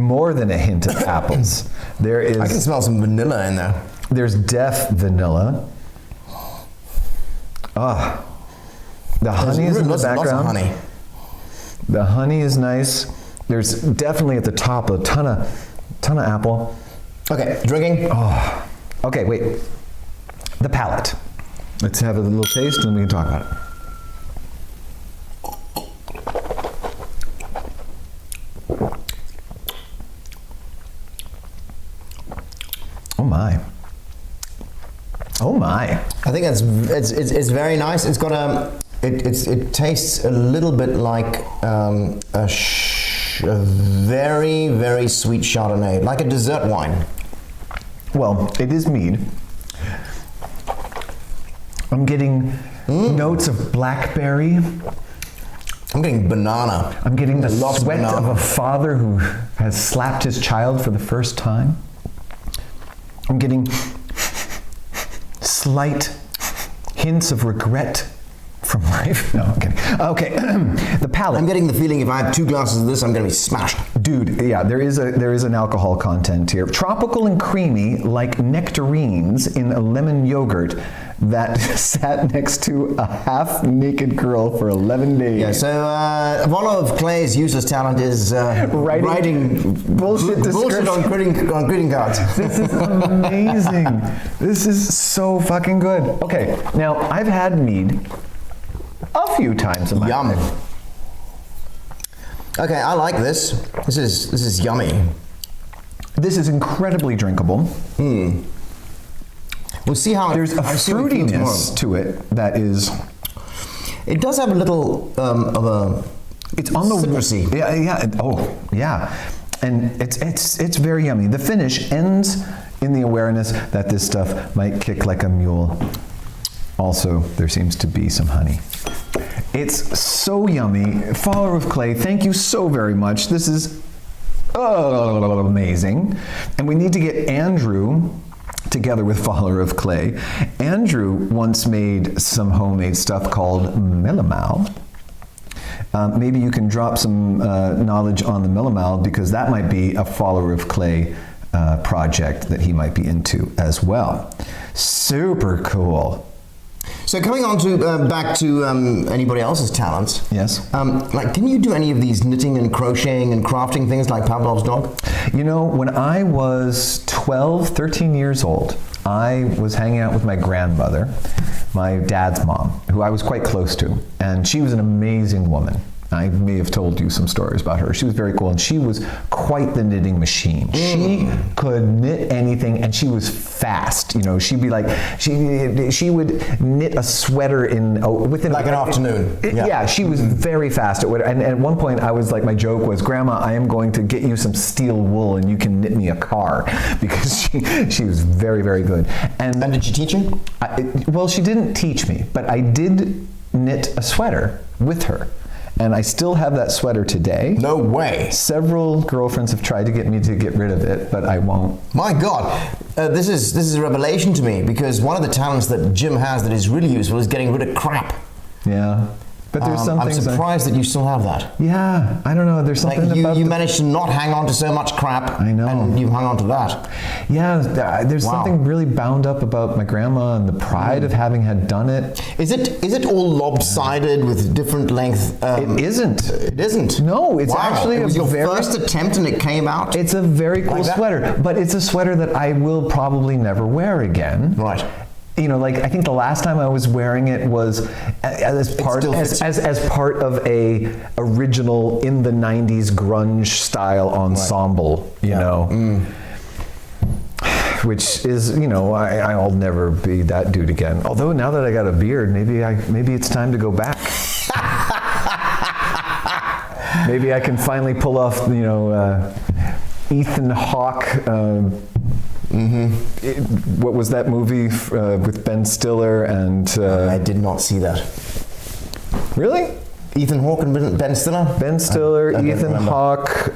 more than a hint of apples. There is. I can smell some vanilla in there. There's vanilla. Ah, the honey is in the background. Lots of honey. The honey is nice. There's definitely at the top a ton of apple. Okay, drinking. Oh, okay. Wait. The palate. Let's have a little taste, and then we can talk about it. Oh my. Oh my. I think it's very nice. It's got it tastes a little bit like a very, very sweet Chardonnay, like a dessert wine. Well, it is mead. I'm getting notes of blackberry. I'm getting banana. I'm getting the sweat of a father who has slapped his child for the first time. I'm getting slight hints of regret from life. No, I'm kidding. Okay, the palate. I'm getting the feeling if I have 2 glasses of this, I'm going to be smashed. Dude, yeah, there is an alcohol content here. Tropical and creamy, like nectarines in a lemon yogurt that sat next to a half-naked girl for 11 days. Yeah, so one of Clay's useless talent is writing bullshit on greeting cards. This is amazing. This is so fucking good. Okay, now I've had mead a few times in my life. Okay, I like this. This is yummy. This is incredibly drinkable. We'll see how there's a fruitiness to it that is. It does have a little of a. It's on the citrusy. Yeah. Oh, yeah. And it's very yummy. The finish ends in the awareness that this stuff might kick like a mule. Also, there seems to be some honey. It's so yummy. Follower of Clay, thank you so very much. This is amazing. And we need to get Andrew together with Follower of Clay. Andrew once made some homemade stuff called Millimau. Maybe you can drop some knowledge on the Millimau, because that might be a Follower of Clay project that he might be into as well. Super cool. So coming on to back to anybody else's talents. Yes. Like, can you do any of these knitting and crocheting and crafting things like Pavlov's dog? You know, when I was 12, 13 years old, I was hanging out with my grandmother, my dad's mom, who I was quite close to, and she was an amazing woman. I may have told you some stories about her. She was very cool, and she was quite the knitting machine. She could knit anything, and she was fast. You know, she'd be like, she would knit a sweater within like an afternoon. Yeah, she was very fast at and at one point I was like, my joke was, Grandma, I am going to get you some steel wool, and you can knit me a car, because she was very, very good. And did she teach you? Well, she didn't teach me, but I did knit a sweater with her. And I still have that sweater today. No way. Several girlfriends have tried to get me to get rid of it, but I won't. My God, this is a revelation to me, because one of the talents that Jim has that is really useful is getting rid of crap. Yeah. But there's some I'm things surprised that you still have that. Yeah, I don't know. There's something like about you managed to not hang on to so much crap. I know. And you've hung on to that. Yeah, there's something really bound up about my grandma and the pride of having had done it. Is it all lopsided with different length? It isn't. It isn't? No, it's actually it was your first attempt and it came out? It's a very cool sweater, but it's a sweater that I will probably never wear again. Right. You know, like, I think the last time I was wearing it was as part of a original in the 90s grunge style ensemble, you know. Which is, you know, I'll never be that dude again. Although now that I got a beard, maybe it's time to go back. Maybe I can finally pull off, you know, Ethan Hawke. What was that movie with Ben Stiller and? I did not see that. Really? Ethan Hawke and Ben Stiller? Ben Stiller, Ethan Hawke,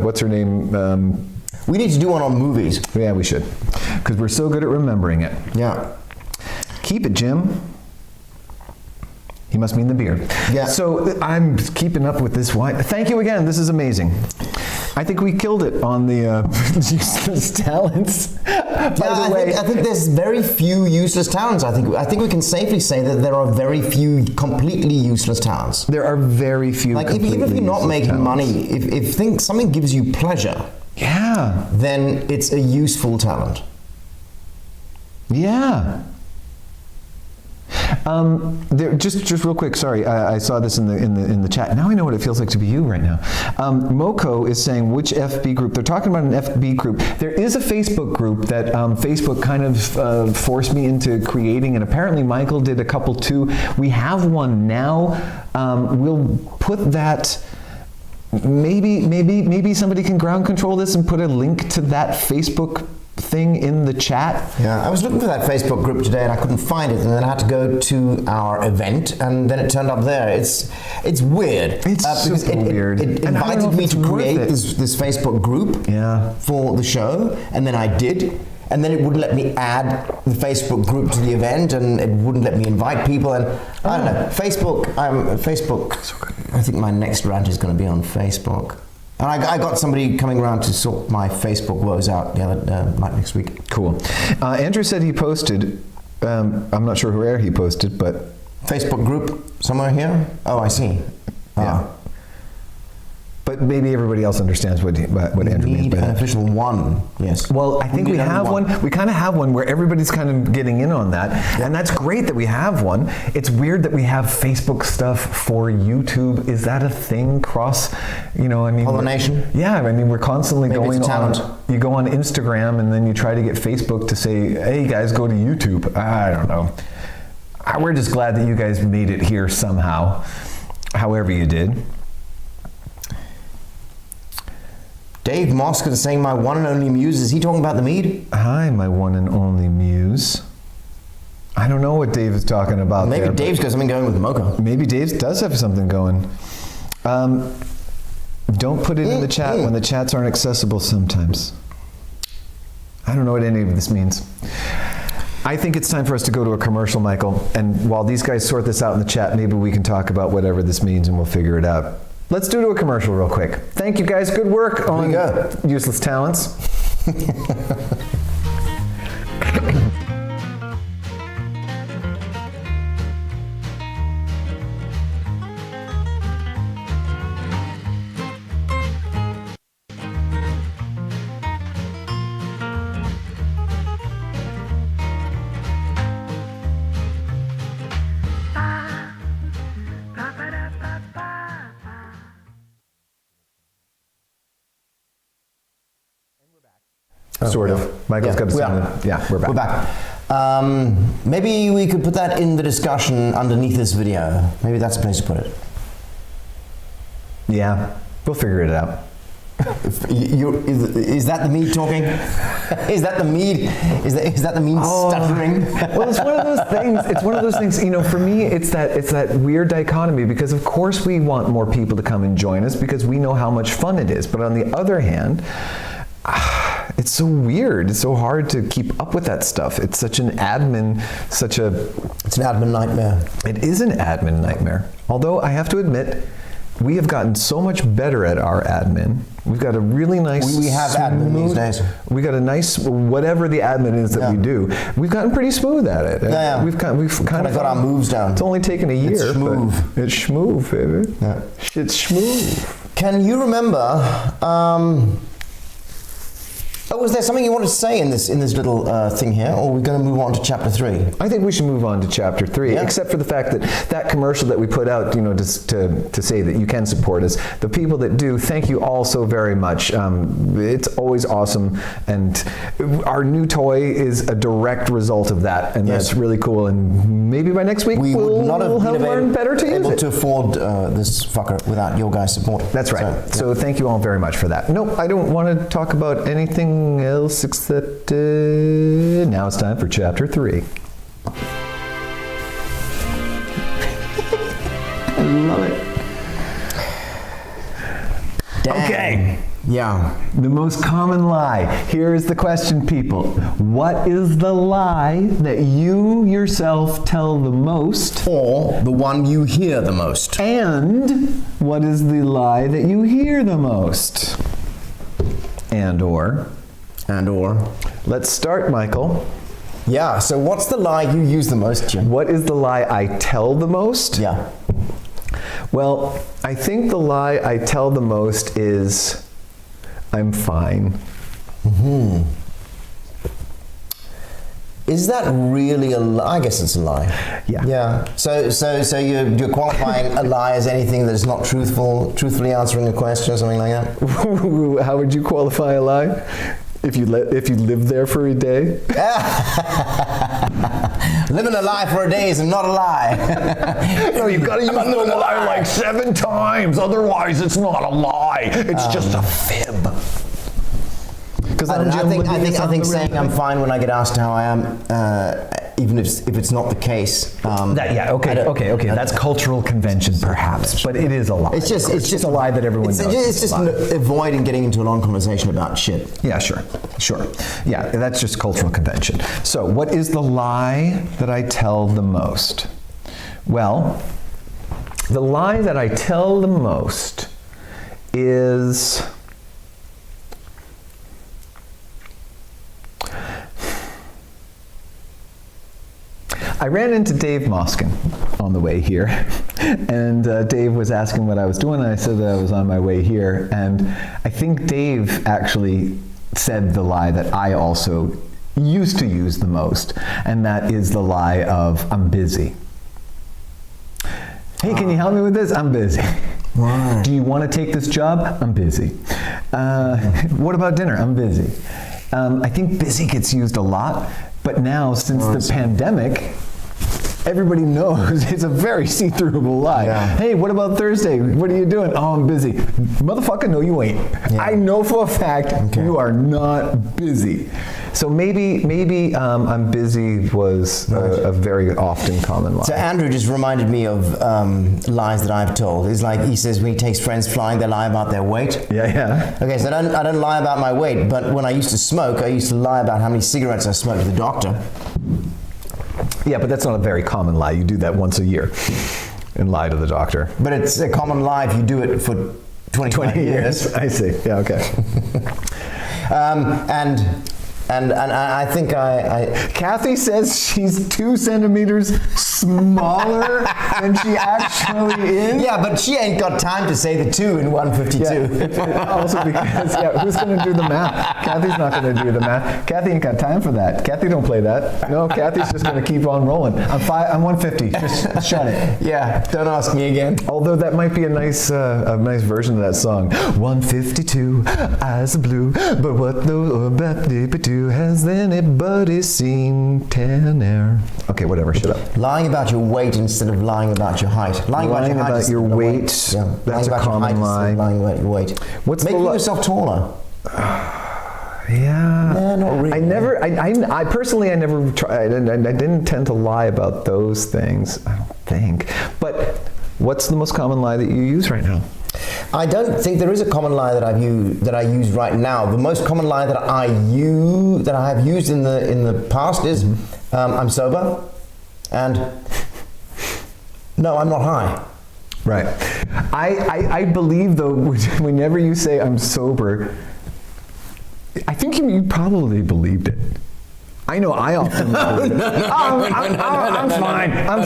what's her name? We need to do one on movies. Yeah, we should, because we're so good at remembering it. Yeah. Keep it, Jim. He must mean the beard. Yeah. So I'm keeping up with this wine. Thank you again. This is amazing. I think we killed it on the useless talents. By the way, I think there's very few useless talents. I think we can safely say that there are very few completely useless talents. there are very few. Like even if you're not making money, if something gives you pleasure, yeah, then it's a useful talent. yeah. Just real quick. Sorry, I saw this in the chat. Now I know what it feels like to be you right now. Moko is saying which FB group? They're talking about an FB group. There is a Facebook group that Facebook kind of forced me into creating, and apparently Michael did a couple too. We have one now. We'll put that. Maybe somebody can ground control this and put a link to that Facebook thing in the chat. Yeah, I was looking for that Facebook group today and I couldn't find it, and then I had to go to our event, and then it turned up there. It's weird. It's because super weird. It And I don't know invited if me it's to worth create it. this Facebook group for the show, and then I did. And then it wouldn't let me add the Facebook group to the event, and it wouldn't let me invite people. And I don't know, Facebook. I think my next rant is going to be on Facebook. And I got somebody coming around to sort my Facebook woes out like next week. Cool. Andrew said he posted. I'm not sure where he posted, but Facebook group somewhere here. Oh, I see. yeah. But maybe everybody else understands what Andrew means Need by an that. official one. Yes. Well, I think we need have only one. We kind of have one where everybody's kind of getting in on that. And that's great that we have one. It's weird that we have Facebook stuff for YouTube. Is that a thing? Pollination? Yeah, I mean, we're constantly Maybe going it's talent. on. You go on Instagram and then you try to get Facebook to say, hey guys, go to YouTube. I don't know. We're just glad that you guys made it here somehow, however you did. Dave Mosker is saying my one and only muse. Is he talking about the mead? Hi, my one and only muse. I don't know what Dave is talking about. Maybe there, Dave's got something going with the mocha. Maybe Dave does have something going. Don't put it in the chat when the chats aren't accessible sometimes. I don't know what any of this means. I think it's time for us to go to a commercial, Michael. And while these guys sort this out in the chat, maybe we can talk about whatever this means and we'll figure it out. Let's do a commercial real quick. Thank you guys. Good work on Useless Talents. Sort of. Michael's got to sound. Yeah, we're back. We're back. Maybe we could put that in the discussion underneath this video. Maybe that's a place to put it. Yeah, we'll figure it out. Is that the mead talking? Is that the mead? Is that the mead stuttering? Well, it's one of those things. It's one of those things. You know, for me, it's that weird dichotomy because of course we want more people to come and join us because we know how much fun it is. But on the other hand, it's so weird. It's so hard to keep up with that stuff. It's such an admin, It's an admin nightmare. It is an admin nightmare. Although I have to admit, we have gotten so much better at our admin. We've got a really nice. We have admin these days. We got a nice whatever the admin is that we do. We've gotten pretty smooth at it. Yeah. We've kind of got our moves down. It's only taken a year. It's schmoove. It's schmoove, baby. Yeah. It's schmoove. Can you remember? Was there something you wanted to say in this little thing here, or are we going to move on to chapter 3? I think we should move on to chapter 3, except for the fact that commercial that we put out, you know, just to say that you can support us. The people that do, thank you all so very much. It's always awesome, and our new toy is a direct result of that, and that's really cool. And maybe by next week we would not have been learned better to use able it. to afford this fucker without your guys' support. That's right. So thank you all very much for that. Nope, I don't want to talk about anything else except now it's time for chapter 3. I love it. Damn. Okay. Yeah. The most common lie. Here is the question, people. What is the lie that you yourself tell the most? Or the one you hear the most. And what is the lie that you hear the most? And or. Let's start, Michael. Yeah, so what's the lie you use the most, Jim? What is the lie I tell the most? Yeah. Well, I think the lie I tell the most is, I'm fine. Mm-hmm. Is that really a lie? I guess it's a lie. Yeah. Yeah. So you're qualifying a lie as anything that is not truthfully answering a question or something like that? How would you qualify a lie? If you live there for a day? Living a lie for a day is not a lie. No, you've got to use the lie like 7 times. Otherwise, it's not a lie. It's just a fib. I think saying I'm fine when I get asked how I am, even if it's not the case. Okay. That's cultural convention, perhaps, but it is a lie. It's just a lie that everyone knows. It's just avoiding getting into a long conversation about shit. Yeah, sure. Yeah, that's just cultural convention. So, what is the lie that I tell the most? Well, the lie that I tell the most is. I ran into Dave Moskin on the way here, and Dave was asking what I was doing, and I said that I was on my way here, and I think Dave actually said the lie that I also used to use the most, and that is the lie of, I'm busy. Hey, can you help me with this? I'm busy. Why? Do you want to take this job? I'm busy. What about dinner? I'm busy. I think busy gets used a lot, but now, since the pandemic, everybody knows it's a very see-throughable lie. Yeah. Hey, what about Thursday? What are you doing? Oh, I'm busy. Motherfucker, no, you ain't. Yeah. I know for a fact you are not busy. So maybe I'm busy was a very often common lie. So Andrew just reminded me of lies that I've told. It's like he says when he takes friends flying, they lie about their weight. Yeah. Okay, so I don't lie about my weight, but when I used to smoke, I used to lie about how many cigarettes I smoked to the doctor. Yeah, but that's not a very common lie. You do that once a year and lie to the doctor. But it's a common lie if you do it for 20 years. I see. Yeah, okay. And I think Kathy says she's 2 centimeters smaller than she actually is. Yeah, but she ain't got time to say the 2 in 152. Yeah. Also because, who's going to do the math? Kathy's not going to do the math. Kathy ain't got time for that. Kathy don't play that. No, Kathy's just going to keep on rolling. I'm 150. Just shut it. Yeah, don't ask me again. Although that might be a nice version of that song. 152, eyes are blue, but what the has anybody seen 10 air? Okay, whatever, shut up. Lying about your weight instead of lying about your height. Lying about your weight. Yeah, that's a common lie. Lying about your weight. What's making yourself taller? Yeah, not really. I personally, I never tried. I didn't tend to lie about those things, I don't think. But what's the most common lie that you use right now? I don't think there is a common lie that I use right now. The most common lie that I have used in the past is I'm sober, and no, I'm not high. Right. I believe though whenever you say I'm sober, I think you probably believed it. I know I often believe it. I'm fine. I'm fine. I'm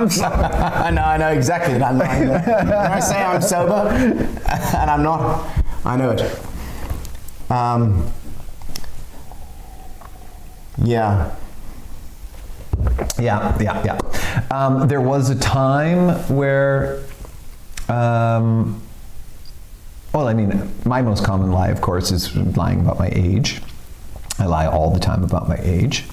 fine. I know exactly that line. When I say I'm sober, and I'm not, I know it. Yeah. There was a time where, my most common lie, of course, is lying about my age. I lie all the time about my age.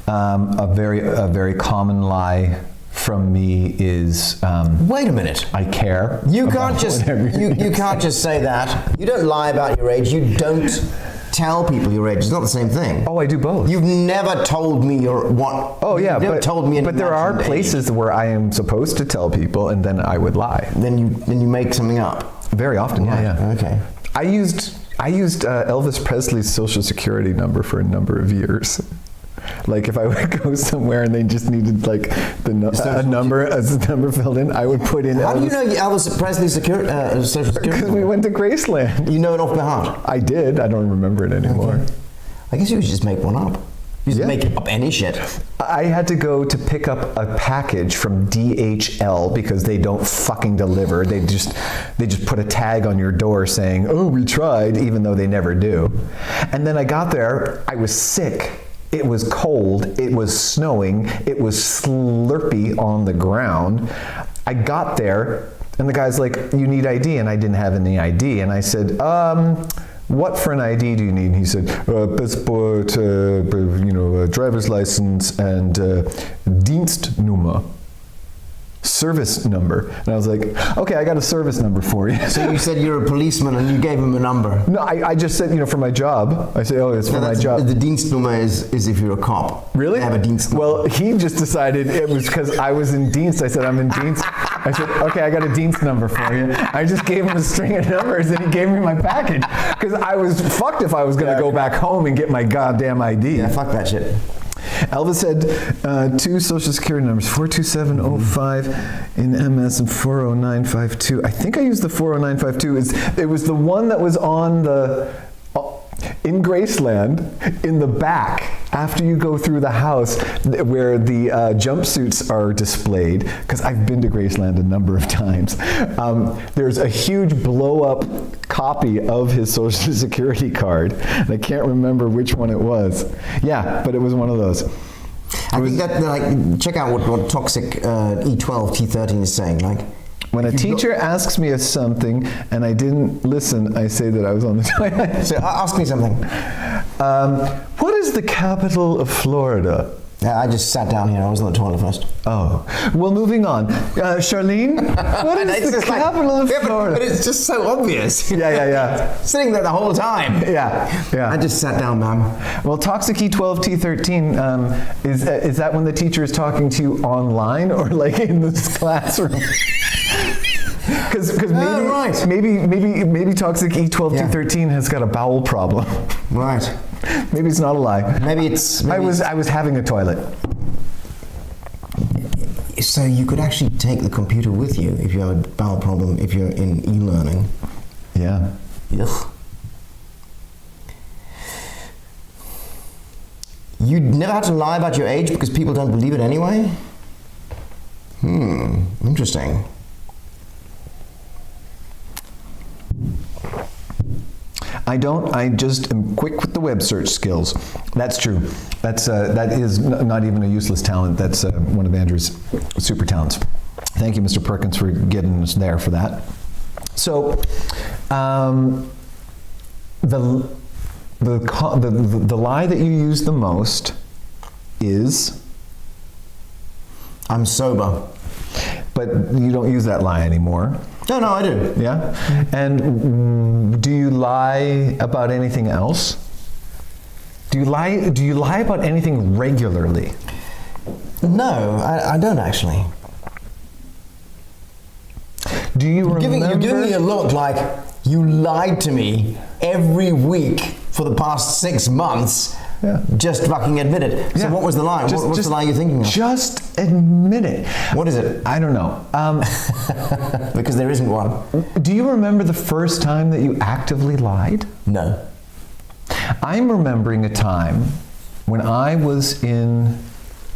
A very common lie from me is. Wait a minute. I care. You can't just say that. You don't lie about your age. You don't tell people your age. It's not the same thing. Oh, I do both. You've never told me what. Oh yeah, you've never told me. But there are places where I am supposed to tell people, and then I would lie. Then you make something up. Very often. Yeah. Okay. I used Elvis Presley's Social Security number for a number of years. Like if I would go somewhere and they just needed like a number filled in, I would put in. How do you know Elvis Presley's Social Security? Because we went to Graceland. You know it off by heart. I did. I don't remember it anymore. Okay. I guess you would just make one up. You just make up any shit. I had to go to pick up a package from DHL because they don't fucking deliver. They just put a tag on your door saying, "Oh, we tried," even though they never do. And then I got there, I was sick. It was cold, it was snowing, it was slurpy on the ground. I got there and the guy's like, "You need ID," and I didn't have any ID. And I said, "What for an ID do you need?" And he said, "Passport, driver's license, and Dienstnummer, service number." And I was like, "Okay, I got a service number for you." So you said you're a policeman and you gave him a number. No, I just said, for my job. I said, "Oh, it's for my job." The Dienstnummer is if you're a cop. Really? They have a Dienstnummer. Well, he just decided it was because I was in Dienst. I said, "I'm in Dienst." I said, "Okay, I got a Dienst number for you." I just gave him a string of numbers and he gave me my package. Because I was fucked if I was going to go back home and get my goddamn ID. Yeah, fuck that shit. Elvis had 2 Social Security numbers, 42705 in MS and 40952. I think I used the 40952. It was the one that was on in Graceland, in the back, after you go through the house where the jumpsuits are displayed, because I've been to Graceland a number of times. There's a huge blow-up copy of his Social Security card, and I can't remember which one it was. Yeah, but it was one of those. I think that, check out what toxic E12 T13 is saying, when a teacher asks me something and I didn't listen, I say that I was on the toilet. So ask me something. What is the capital of Florida? Yeah, I just sat down here. I was on the toilet first. Oh. Well, moving on. Charlene, what is the capital of Florida? But it's just so obvious. Yeah. Sitting there the whole time. Yeah. I just sat down, ma'am. Well, Toxic E12 T13, is that when the teacher is talking to you online or like in this classroom? Because maybe Toxic E12 T13 has got a bowel problem. Right. Maybe it's not a lie. I was having a toilet. So you could actually take the computer with you if you have a bowel problem, if you're in e-learning. Yeah. Ugh. You never had to lie about your age because people don't believe it anyway? Interesting. I don't. I just am quick with the web search skills. That's true. That is not even a useless talent. That's one of Andrew's super talents. Thank you, Mr. Perkins, for getting us there for that. So, the lie that you use the most is, "I'm sober." But you don't use that lie anymore. No, I do. Yeah? And do you lie about anything else? Do you lie about anything regularly? No, I don't actually. Do you remember? You're giving me a look like you lied to me every week for the past 6 months. Yeah. Just fucking admit it. So what was the lie? What's the lie you're thinking of? Just admit it. What is it? I don't know. Because there isn't one. Do you remember the first time that you actively lied? No. I'm remembering a time when I was in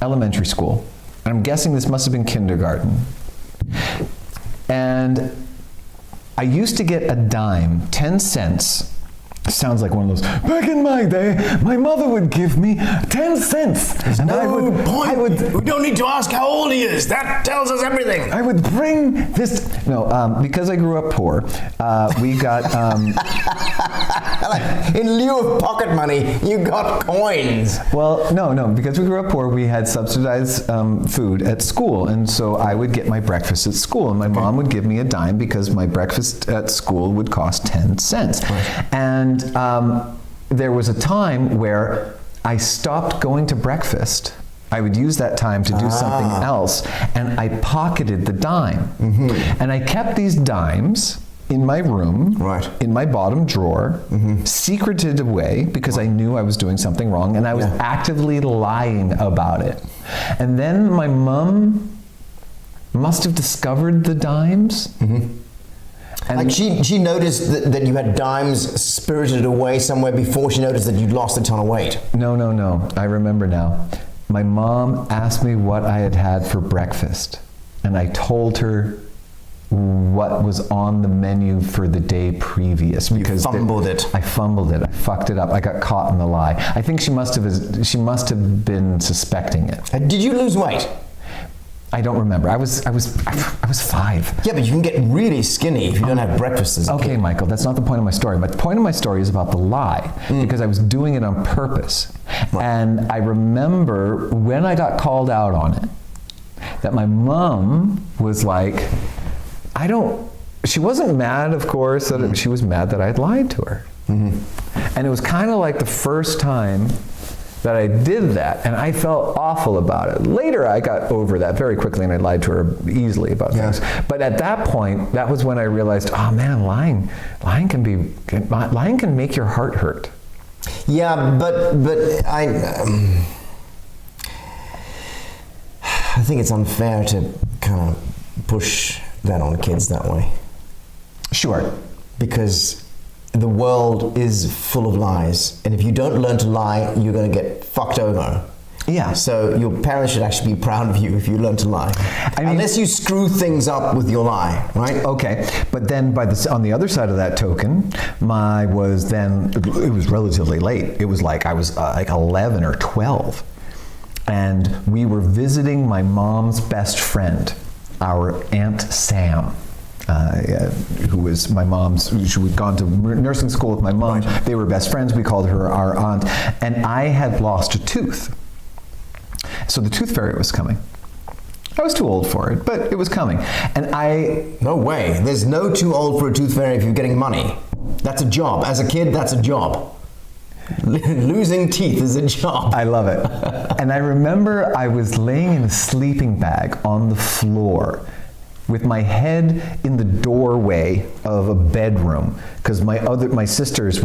elementary school, and I'm guessing this must have been kindergarten, and I used to get a dime, 10 cents. Sounds like one of those, back in my day, my mother would give me 10 cents. And we don't need to ask how old he is. That tells us everything. I would bring this. No, because I grew up poor, we got. In lieu of pocket money, you got coins. Well, no, because we grew up poor, we had subsidized food at school. And so I would get my breakfast at school. And my mom would give me a dime because my breakfast at school would cost 10 cents. Right. And there was a time where I stopped going to breakfast. I would use that time to do something else, and I pocketed the dime. And I kept these dimes in my room, Right. in my bottom drawer, secreted away because I knew I was doing something wrong, and I was actively lying about it. And then my mom must have discovered the dimes. And Like she noticed that you had dimes spirited away somewhere before she noticed that you'd lost a ton of weight. no. I remember now. My mom asked me what I had had for breakfast, and I told her what was on the menu for the day previous. Because You fumbled it. I fumbled it. I fucked it up. I got caught in the lie. I think she must have been suspecting it. Did you lose weight? I don't remember. I was 5. Yeah, but you can get really skinny if you don't have breakfast as a Okay, kid. Michael, that's not the point of my story. The point of my story is about the lie, because I was doing it on purpose. And I remember when I got called out on it, that my mom was like, she wasn't mad, of course, she was mad that I'd lied to her. And it was kind of like the first time that I did that, and I felt awful about it. Later, I got over that very quickly, and I lied to her easily about things. But at that point, that was when I realized, oh man, lying can make your heart hurt. Yeah, but I think it's unfair to kind of push that on kids that way. Sure. Because the world is full of lies, and if you don't learn to lie, you're going to get fucked over. Yeah. So your parents should actually be proud of you if you learn to lie. Unless you screw things up with your lie, right? Okay, but then on the other side of that token, it was relatively late. It was like I was like 11 or 12. And we were visiting my mom's best friend, our Aunt Sam. Who was my mom's, she had gone to nursing school with my mom. Right. They were best friends. We called her our aunt. And I had lost a tooth. So the tooth fairy was coming. I was too old for it, but it was coming. And No way. There's no too old for a tooth fairy if you're getting money. That's a job. As a kid, that's a job. Losing teeth is a job. I love it. And I remember I was laying in a sleeping bag on the floor with my head in the doorway of a bedroom, because my sisters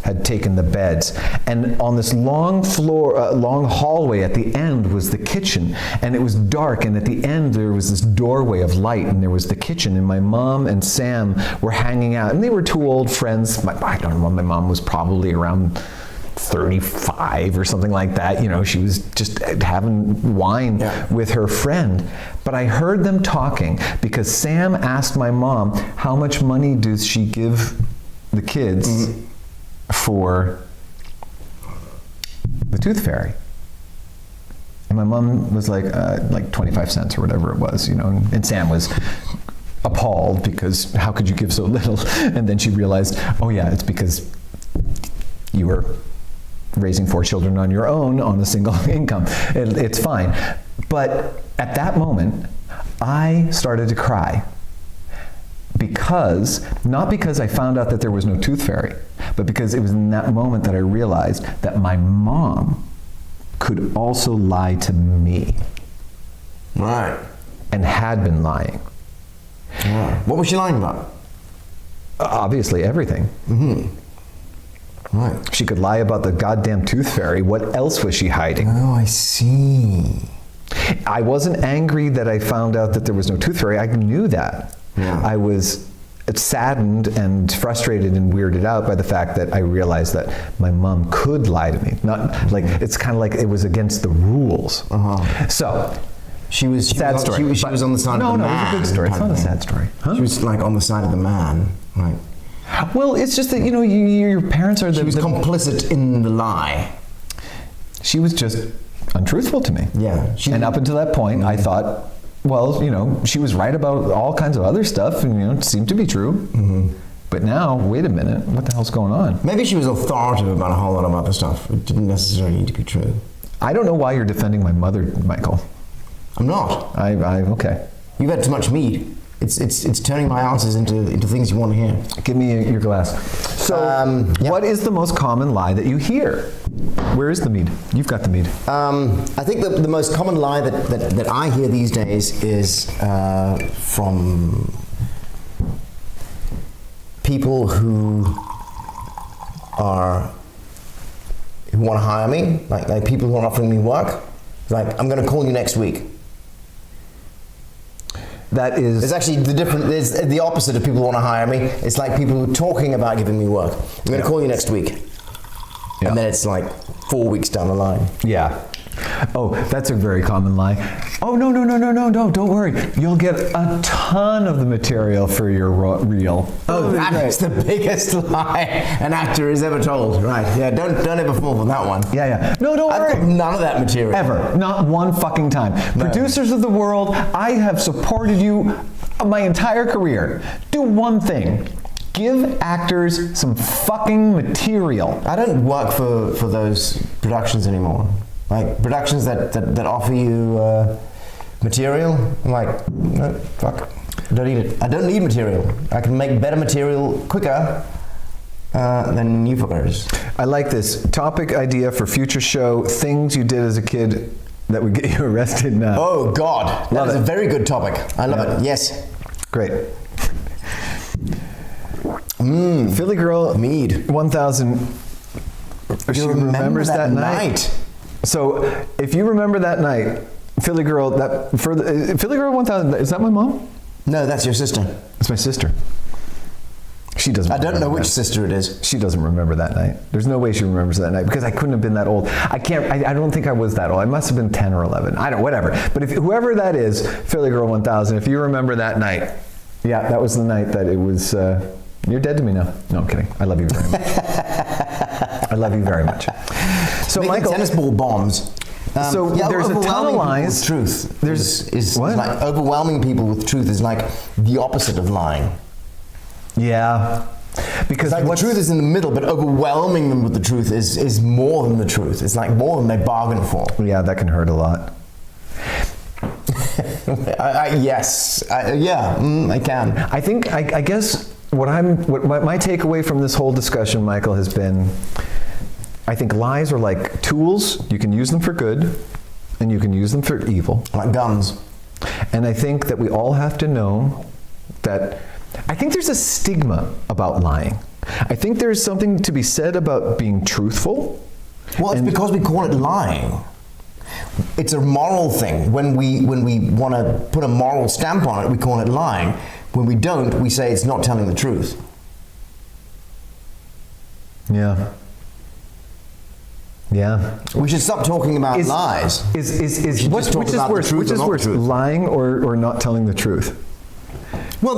had taken the beds, and on this long hallway at the end was the kitchen, and it was dark, and at the end there was this doorway of light, and there was the kitchen, and my mom and Sam were hanging out, and they were two old friends. I don't know, my mom was probably around 35 or something like that. You know, she was just having wine with her friend. But I heard them talking because Sam asked my mom, how much money does she give the kids for the tooth fairy? And my mom was like 25 cents or whatever it was, you know, and Sam was appalled because how could you give so little? And then she realized, oh yeah, it's because you were raising 4 children on your own on a single income. It's fine. But at that moment, I started to cry. Not because I found out that there was no tooth fairy, but because it was in that moment that I realized that my mom could also lie to me. Right. And had been lying. Yeah. What was she lying about? Obviously everything. Right. She could lie about the goddamn tooth fairy. What else was she hiding? Oh, I see. I wasn't angry that I found out that there was no tooth fairy. I knew that. Yeah. I was saddened and frustrated and weirded out by the fact that I realized that my mom could lie to me. Not like, it's kind of like it was against the rules. So, she was on the side of the man. No, it was a good story. It's not a sad story. Huh? She was like on the side of the man, right? Well, it's just that, you know, your parents are She was complicit in the lie. She was just untruthful to me. Yeah. And up until that point, I thought, well, you know, she was right about all kinds of other stuff, and, you know, it seemed to be true. But now, wait a minute, what the hell's going on? Maybe she was authoritative about a whole lot of other stuff. It didn't necessarily need to be true. I don't know why you're defending my mother, Michael. I'm not. Okay. You've had too much mead. It's turning my answers into things you want to hear. Give me your glass. So, what is the most common lie that you hear? Where is the mead? You've got the mead. I think the most common lie that I hear these days is from people who want to hire me, like people who are offering me work, like, I'm going to call you next week. That is... There's actually there's the opposite of people who want to hire me. It's like people who are talking about giving me work. I'm going to call you next week. Yeah. And then it's like 4 weeks down the line. Yeah. Oh, that's a very common lie. Oh, no, don't worry. You'll get a ton of the material for your reel. Oh, that is the biggest lie an actor has ever told. Right, yeah, don't ever fall for that one. Yeah. No, don't I've worry. got none of that material. Ever. Not one fucking time. No. Producers of the world, I have supported you my entire career. Do one thing. Give actors some fucking material. I don't work for those productions anymore. Like, productions that offer you material, I'm like, no, fuck, I don't need it. I don't need material. I can make better material quicker than you fuckers. I like this. Topic idea for future show, things you did as a kid that would get you arrested now. Oh, God. That is a very good topic. I love it. Yes. Great. Philly Girl Mead. 1000. She remembers that night. So, if you remember that night, Philly Girl, Philly Girl 1000, is that my mom? No, that's your sister. It's my sister. She doesn't. I don't know remember which that. sister it is. She doesn't remember that night. There's no way she remembers that night because I couldn't have been that old. I don't think I was that old. I must have been 10 or 11. Whatever. But if whoever that is, Philly Girl 1000, if you remember that night, yeah, that was the night that it was. You're dead to me now. No, I'm kidding. I love you very much. I love you very much. So, Making Michael, tennis ball bombs. So there's a ton of lies. Truth. There's what? Like overwhelming people with truth is like the opposite of lying. Yeah, because Like the truth is in the middle, but overwhelming them with the truth is more than the truth. It's like more than they bargained for. Yeah, that can hurt a lot. Yes, I can. I think I guess what my takeaway from this whole discussion, Michael, has been. I think lies are like tools. You can use them for good, and you can use them for evil. Like guns. And I think that we all have to know that. I think there's a stigma about lying. I think there's something to be said about being truthful. Well, it's because we call it lying. It's a moral thing. When we want to put a moral stamp on it, we call it lying. When we don't, we say it's not telling the truth. Yeah. Yeah. We should stop talking about lies. Which is worse, lying or not telling the truth? Well,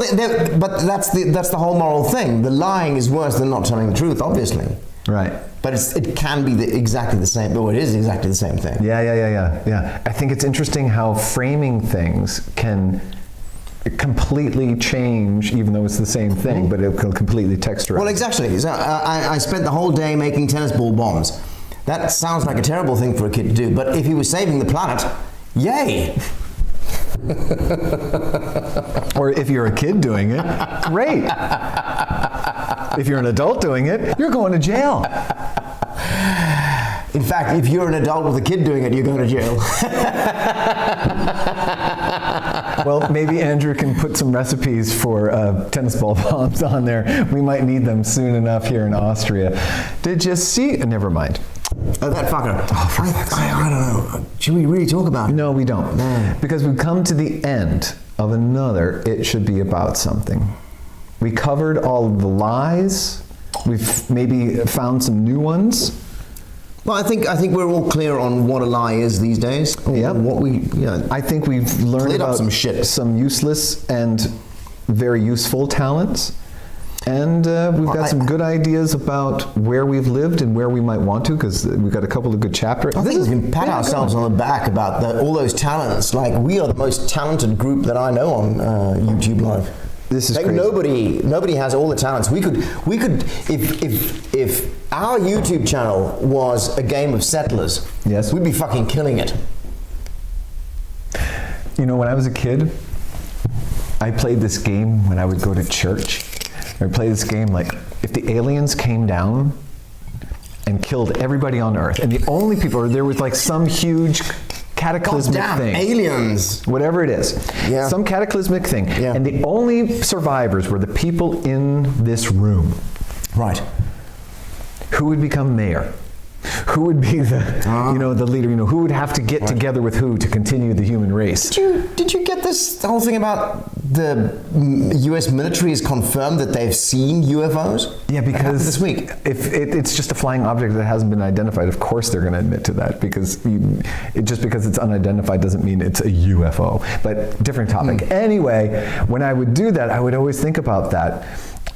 but that's the whole moral thing. The lying is worse than not telling the truth, obviously. Right. But it can be exactly the same. But it is exactly the same thing. Yeah. I think it's interesting how framing things can completely change, even though it's the same thing, but it can completely texturize. Well, exactly. So, I spent the whole day making tennis ball bombs. That sounds like a terrible thing for a kid to do, but if he was saving the planet, yay! Or if you're a kid doing it, great. If you're an adult doing it, you're going to jail. In fact, if you're an adult with a kid doing it, you're going to jail. Well, maybe Andrew can put some recipes for tennis ball bombs on there. We might need them soon enough here in Austria. Did you see? Never mind. Oh, that fucker. Oh, I don't know. Should we really talk about it? No, we don't. No. Because we've come to the end of another It Should Be About Something. We covered all of the lies. We've maybe found some new ones. Well, I think we're all clear on what a lie is these days. Yeah. I think we've learned about some shit. Some useless and very useful talents. And we've got some good ideas about where we've lived and where we might want to, because we've got a couple of good chapters. I think we can pat ourselves on the back about all those talents. Like, we are the most talented group that I know on YouTube Live. This is like crazy. Nobody has all the talents. We could if our YouTube channel was a game of settlers, yes, we'd be fucking killing it. You know, when I was a kid, I played this game when I would go to church. I would play this game like, if the aliens came down and killed everybody on Earth, and the only people, or there was like some huge cataclysmic thing. Aliens. Whatever it is. Yeah. Some cataclysmic thing. Yeah. And the only survivors were the people in this room. Right. Who would become mayor? Who would be the leader? Who would have to get together with who to continue the human race? Did you get this whole thing about the U.S. military has confirmed that they've seen UFOs? Yeah, because this week, if it's just a flying object that hasn't been identified, of course they're going to admit to that, because just because it's unidentified doesn't mean it's a UFO. But different topic. Anyway, when I would do that, I would always think about that.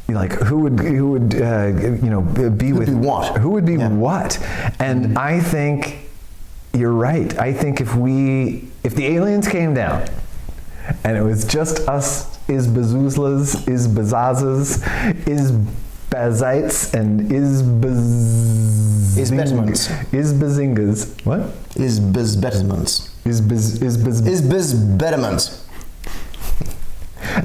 Like who would be with what? Who would be what? And I think you're right. I think if the aliens came down and it was just us Izbazuzlas, Izbazazas, Izbazites, and Izbazingas. What? Izbazbetaments. Izbazbetaments.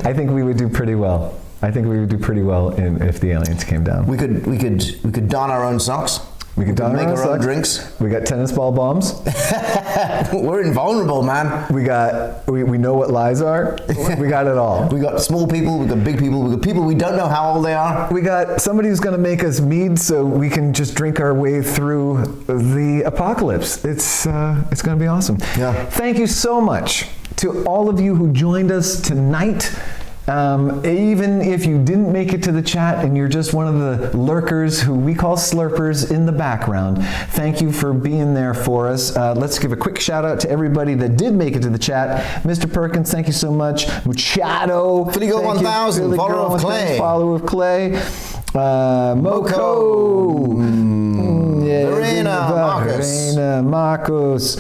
I think we would do pretty well. I think we would do pretty well if the aliens came down. We could don our own socks. We could make our own drinks. We got tennis ball bombs. We're invulnerable, man. We know what lies are. We got it all. We got small people. We got big people. We got people we don't know how old they are. We got somebody who's going to make us mead so we can just drink our way through the apocalypse. It's going to be awesome. Yeah. Thank you so much to all of you who joined us tonight. Even if you didn't make it to the chat and you're just one of the lurkers who we call slurpers in the background, thank you for being there for us. Let's give a quick shout out to everybody that did make it to the chat. Mr. Perkins, thank you so much. Muchado. Filigo 1000, follower of Clay. Follower of Clay. Moko. Verena Marcos.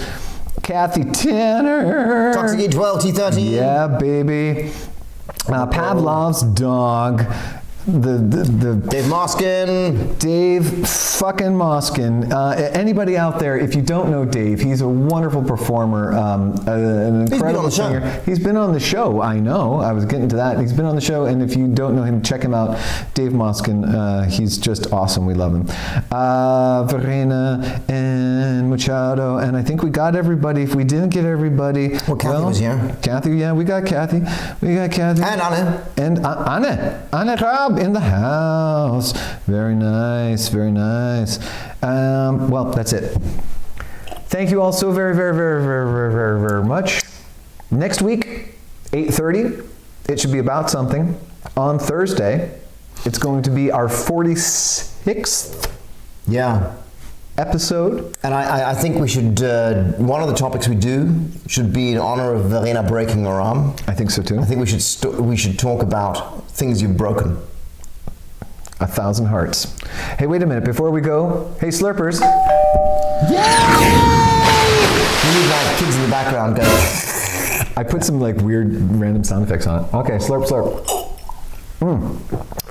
Kathy Tanner. Toxic 12 T13. Yeah, baby. Pavlov's dog, the Dave Moskin. Dave fucking Moskin. Anybody out there, if you don't know Dave, he's a wonderful performer, an incredible singer. He's been on the show. I know. I was getting to that. He's been on the show, and if you don't know him, check him out. Dave Moskin. He's just awesome. We love him. Verena and Machado, and I think we got everybody. If we didn't get everybody, Kathy was here. Kathy, yeah, we got Kathy. We got Kathy. And Anna. And Anna Raab in the house. Very nice, very nice. Well, that's it. Thank you all so very, very, very, very, very, very, very much. Next week, 8:30, it should be about something. On Thursday, it's going to be our 46th episode. And I think we should, one of the topics we do should be in honor of Verena breaking her arm. I think so too. I think we should talk about things you've broken. 1,000 hearts. Hey, wait a minute, before we go, hey Slurpers. Yeah! We need like kids in the background going. I put some like weird random sound effects on it. Okay, slurp, slurp.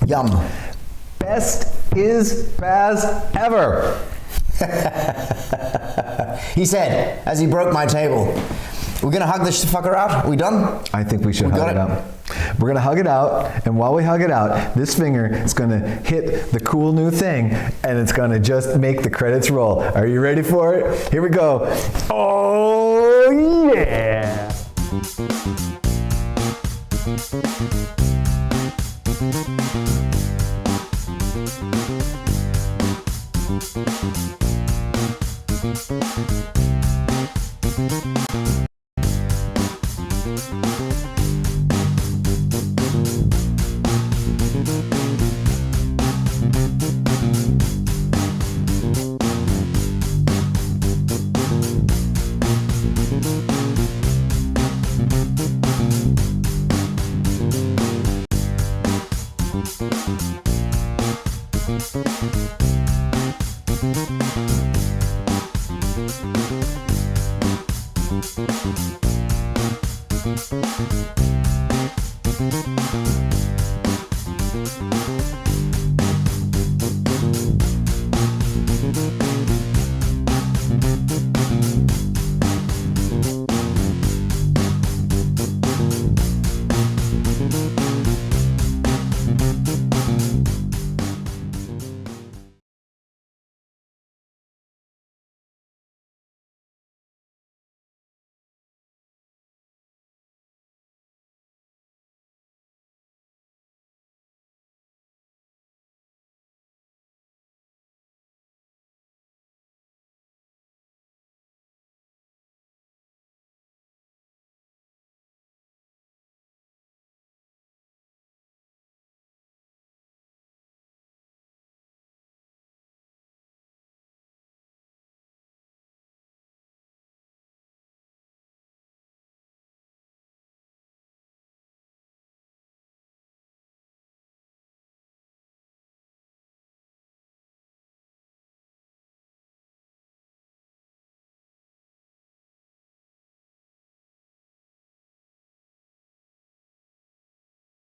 Yum. Best is Baz ever. He said, as he broke my table, we're gonna hug this fucker out? Are we done? I think we should hug it out. We're gonna hug it out, and while we hug it out, this finger is gonna hit the cool new thing, and it's gonna just make the credits roll. Are you ready for it? Here we go. Oh yeah! Thank you.